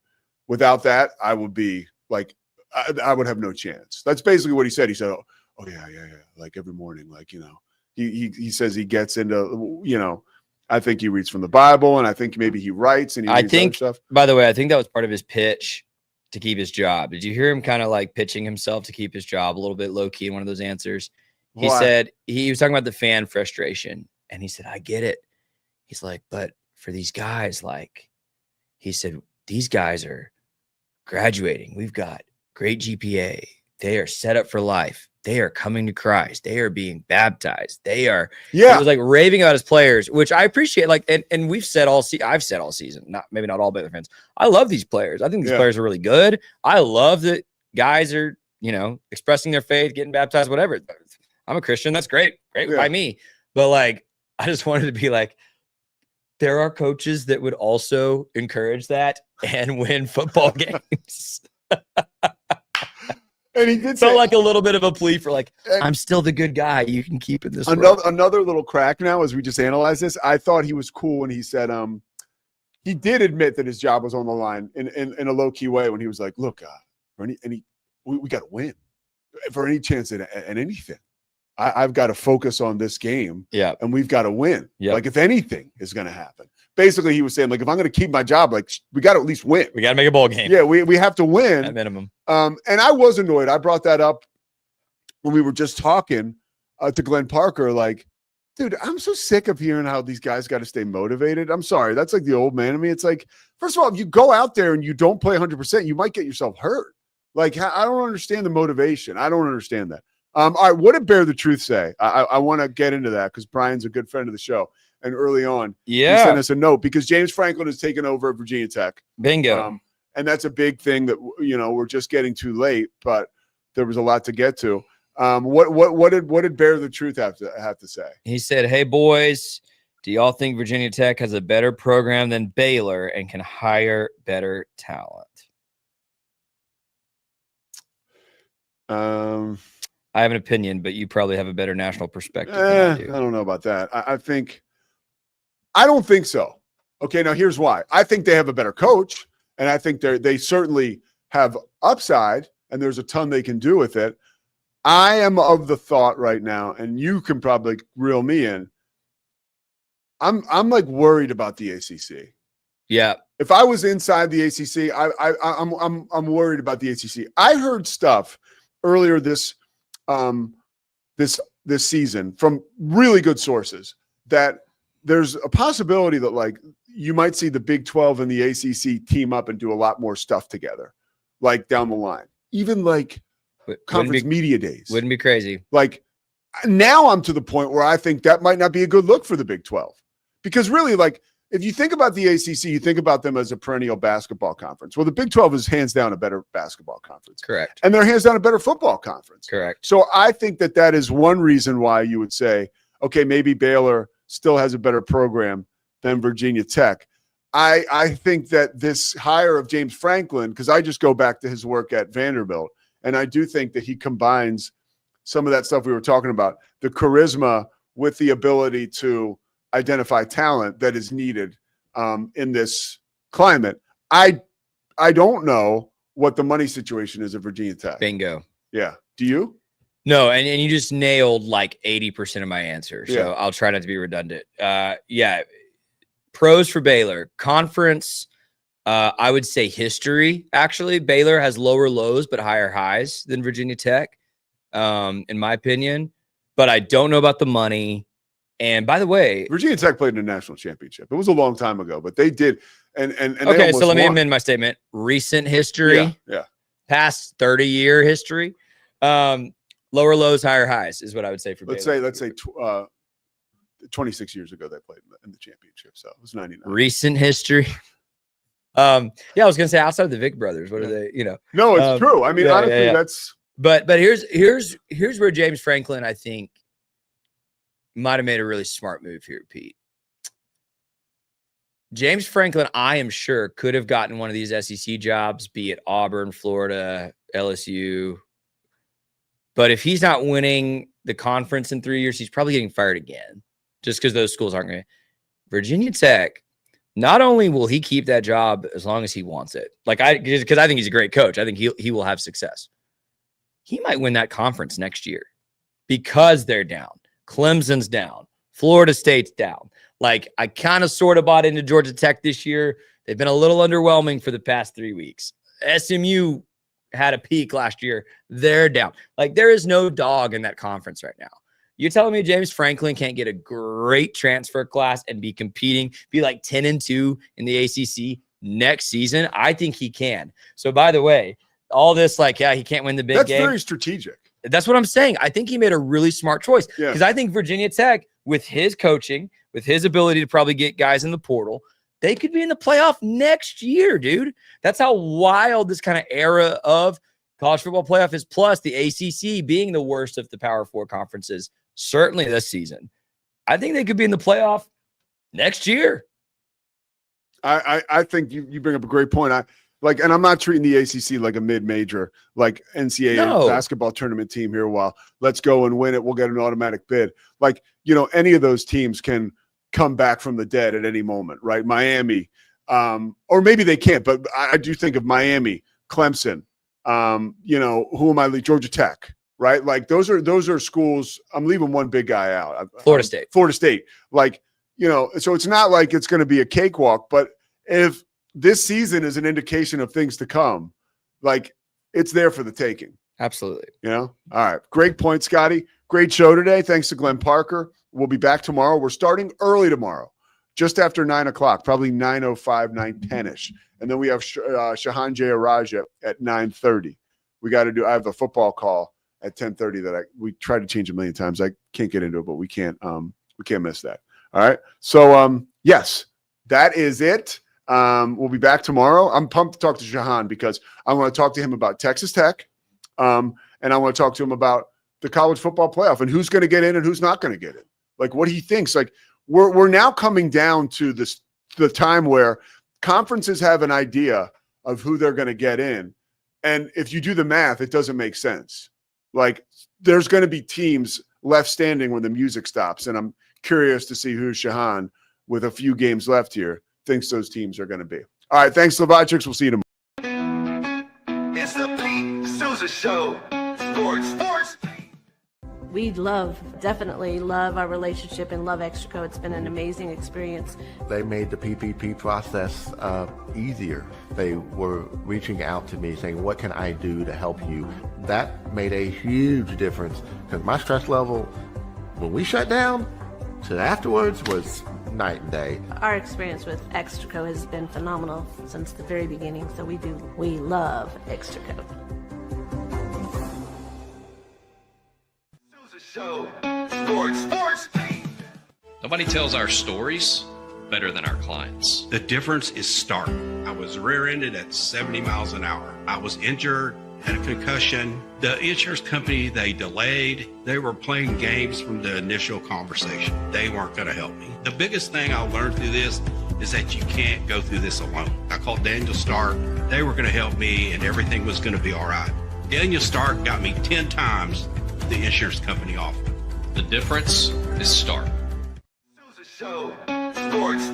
without that, I would be like, I would have no chance. That's basically what he said. He said, oh yeah. Like every morning, like, he says he gets into, I think he reads from the Bible, and I think maybe he writes and he reads other stuff. By the way, I think that was part of his pitch to keep his job. Did you hear him kind of like pitching himself to keep his job a little bit low key in one of those answers? He said he was talking about the fan frustration, and he said, I get it. He's like, but for these guys, like, he said, these guys are graduating. We've got great GPA. They are set up for life. They are coming to Christ. They are being baptized. They are. He was like raving about his players, which I appreciate. Like, and we've said I've said all season, maybe not all Baylor fans. I love these players. I think these players are really good. I love that guys are, expressing their faith, getting baptized, whatever. I'm a Christian. That's great. Great by me. But like, I just wanted to be like, there are coaches that would also encourage that and win football games. And he did felt like a little bit of a plea for like, I'm still the good guy. You can keep in this. Another little crack now as we just analyze this. I thought he was cool when he said he did admit that his job was on the line in a low key way when he was like, look, for we got to win for any chance at anything. I've got to focus on this game. Yeah. And we've got to win. Yeah. Like if anything is going to happen. Basically, he was saying, like, if I'm going to keep my job, like, we got to at least win. We got to make a bowl game. Yeah, we have to win. At minimum. And I was annoyed. I brought that up when we were just talking to Glenn Parker. Like, dude, I'm so sick of hearing how these guys got to stay motivated. I'm sorry. That's like the old man in me. It's like, first of all, if you go out there and you don't play 100%, you might get yourself hurt. Like, I don't understand the motivation. I don't understand that. All right, what did Bear the Truth say? I want to get into that because Brian's a good friend of the show. And early on, he sent us a note because James Franklin has taken over at Virginia Tech. Bingo. And that's a big thing that, we're just getting too late, but there was a lot to get to. What did Bear the Truth have to say? He said, hey, boys, Do y'all think Virginia Tech has a better program than Baylor and can hire better talent? I have an opinion, but you probably have a better national perspective than I do. I don't know about that. I don't think so. Okay, now here's why. I think they have a better coach, and I think they certainly have upside, and there's a ton they can do with it. I am of the thought right now, and you can probably reel me in. I'm like worried about the ACC. Yeah. If I was inside the ACC, I'm worried about the ACC. I heard stuff earlier this season from really good sources that there's a possibility that like you might see the Big 12 and the ACC team up and do a lot more stuff together, like down the line, even like conference media days. Wouldn't be crazy. Like now I'm to the point where I think that might not be a good look for the Big 12 because really like if you think about the ACC, you think about them as a perennial basketball conference. Well, the Big 12 is hands down a better basketball conference. Correct. And they're hands down a better football conference. Correct. So I think that is one reason why you would say, okay, maybe Baylor still has a better program than Virginia Tech. I think that this hire of James Franklin, because I just go back to his work at Vanderbilt, and I do think that he combines some of that stuff we were talking about, the charisma with the ability to identify talent that is needed in this climate. I don't know what the money situation is at Virginia Tech. Bingo. Yeah. Do you? No, and you just nailed like 80% of my answer. So Yeah. I'll try not to be redundant. Yeah. Pros for Baylor. Conference, I would say history. Actually, Baylor has lower lows but higher highs than Virginia Tech, in my opinion. But I don't know about the money. And by the way, Virginia Tech played in a national championship. It was a long time ago, but they did. And okay, so let me amend my statement. Recent history, yeah. Past 30-year history, lower lows, higher highs is what I would say for Baylor. Let's say 26 years ago they played in the championship, so it was 99. Recent history. Yeah, I was gonna say outside of the Vic brothers, what are they? You know, no, it's true. I mean, honestly, that's. But here's where James Franklin, I think, might have made a really smart move here, Pete. James Franklin, I am sure, could have gotten one of these SEC jobs, be it Auburn, Florida, LSU. But if he's not winning the conference in 3 years, he's probably getting fired again, just because those schools aren't going to. Virginia Tech, not only will he keep that job as long as he wants it, because I think he's a great coach. I think he will have success. He might win that conference next year because they're down. Clemson's down. Florida State's down. Like, I kind of sort of bought into Georgia Tech this year. They've been a little underwhelming for the past 3 weeks. SMU had a peak last year. They're down. Like, there is no dog in that conference right now. You're telling me James Franklin can't get a great transfer class and be competing, be like 10-2 in the ACC next season? I think he can. So, by the way, all this, like, yeah, he can't win the big game. That's very strategic. That's what I'm saying. I think he made a really smart choice because I think Virginia Tech, with his coaching, with his ability to probably get guys in the portal, they could be in the playoff next year, dude. That's how wild this kind of era of college football playoff is. Plus, the ACC being the worst of the Power Four conferences, certainly this season. I think they could be in the playoff next year. I think you bring up a great point. And I'm not treating the ACC like a mid-major, like NCAA basketball tournament team here. Well, let's go and win it. We'll get an automatic bid. Like, any of those teams can come back from the dead at any moment, right? Miami, or maybe they can't, but I do think of Miami, Clemson, who am I leaving? Georgia Tech, right? Like those are schools. I'm leaving one big guy out. Florida State. Like, so it's not like it's going to be a cakewalk, but if this season is an indication of things to come, like it's there for the taking. Absolutely. All right. Great point, Scotty. Great show today. Thanks to Glenn Parker. We'll be back tomorrow. We're starting early tomorrow, just after 9 o'clock, probably 9:05, 9:10-ish. And then we have Shahan Jayaraja at 9:30. I have a football call at 10:30 that we tried to change a million times. I can't get into it, but we can't miss that. All right. So, yes, that is it. We'll be back tomorrow. I'm pumped to talk to Shahan because I want to talk to him about Texas Tech. And I want to talk to him about the college football playoff and who's going to get in and who's not going to get in. Like what he thinks, like we're now coming down to the time where conferences have an idea of who they're going to get in. And if you do the math, it doesn't make sense. Like, there's going to be teams left standing when the music stops. And I'm curious to see who Shahan, with a few games left here, thinks those teams are going to be. All right. Thanks, Slovakics. We'll see you tomorrow. It's the Pete Sousa Show. Sports. We definitely love our relationship and love Extraco. It's been an amazing experience. They made the PPP process easier. They were reaching out to me saying, what can I do to help you? That made a huge difference because my stress level when we shut down to afterwards was night and day. Our experience with Extraco has been phenomenal since the very beginning. So we love Extraco. Show. Sports. Nobody tells our stories better than our clients. The difference is stark. I was rear-ended at 70 miles an hour. I was injured, had a concussion. The insurance company, they delayed. They were playing games from the initial conversation. They weren't going to help me. The biggest thing I learned through this is that you can't go through this alone. I called Daniel Stark. They were going to help me and everything was going to be all right. Daniel Stark got me 10 times the insurance company offered. The difference is stark. Show. Sports.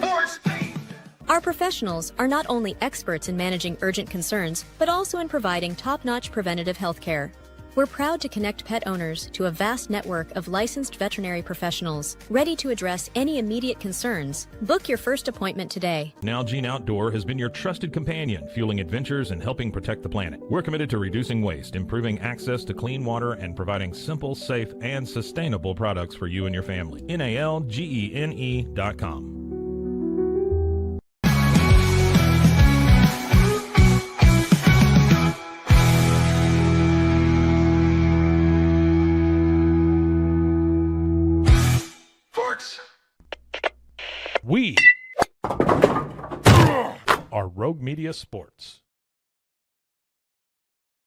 Our professionals are not only experts in managing urgent concerns, but also in providing top-notch preventative health care. We're proud to connect pet owners to a vast network of licensed veterinary professionals, ready to address any immediate concerns. Book your first appointment today. Nalgene Outdoor has been your trusted companion, fueling adventures and helping protect the planet. We're committed to reducing waste, improving access to clean water, and providing simple, safe, and sustainable products for you and your family. NALGENE.com. We are Rogue Media Sports.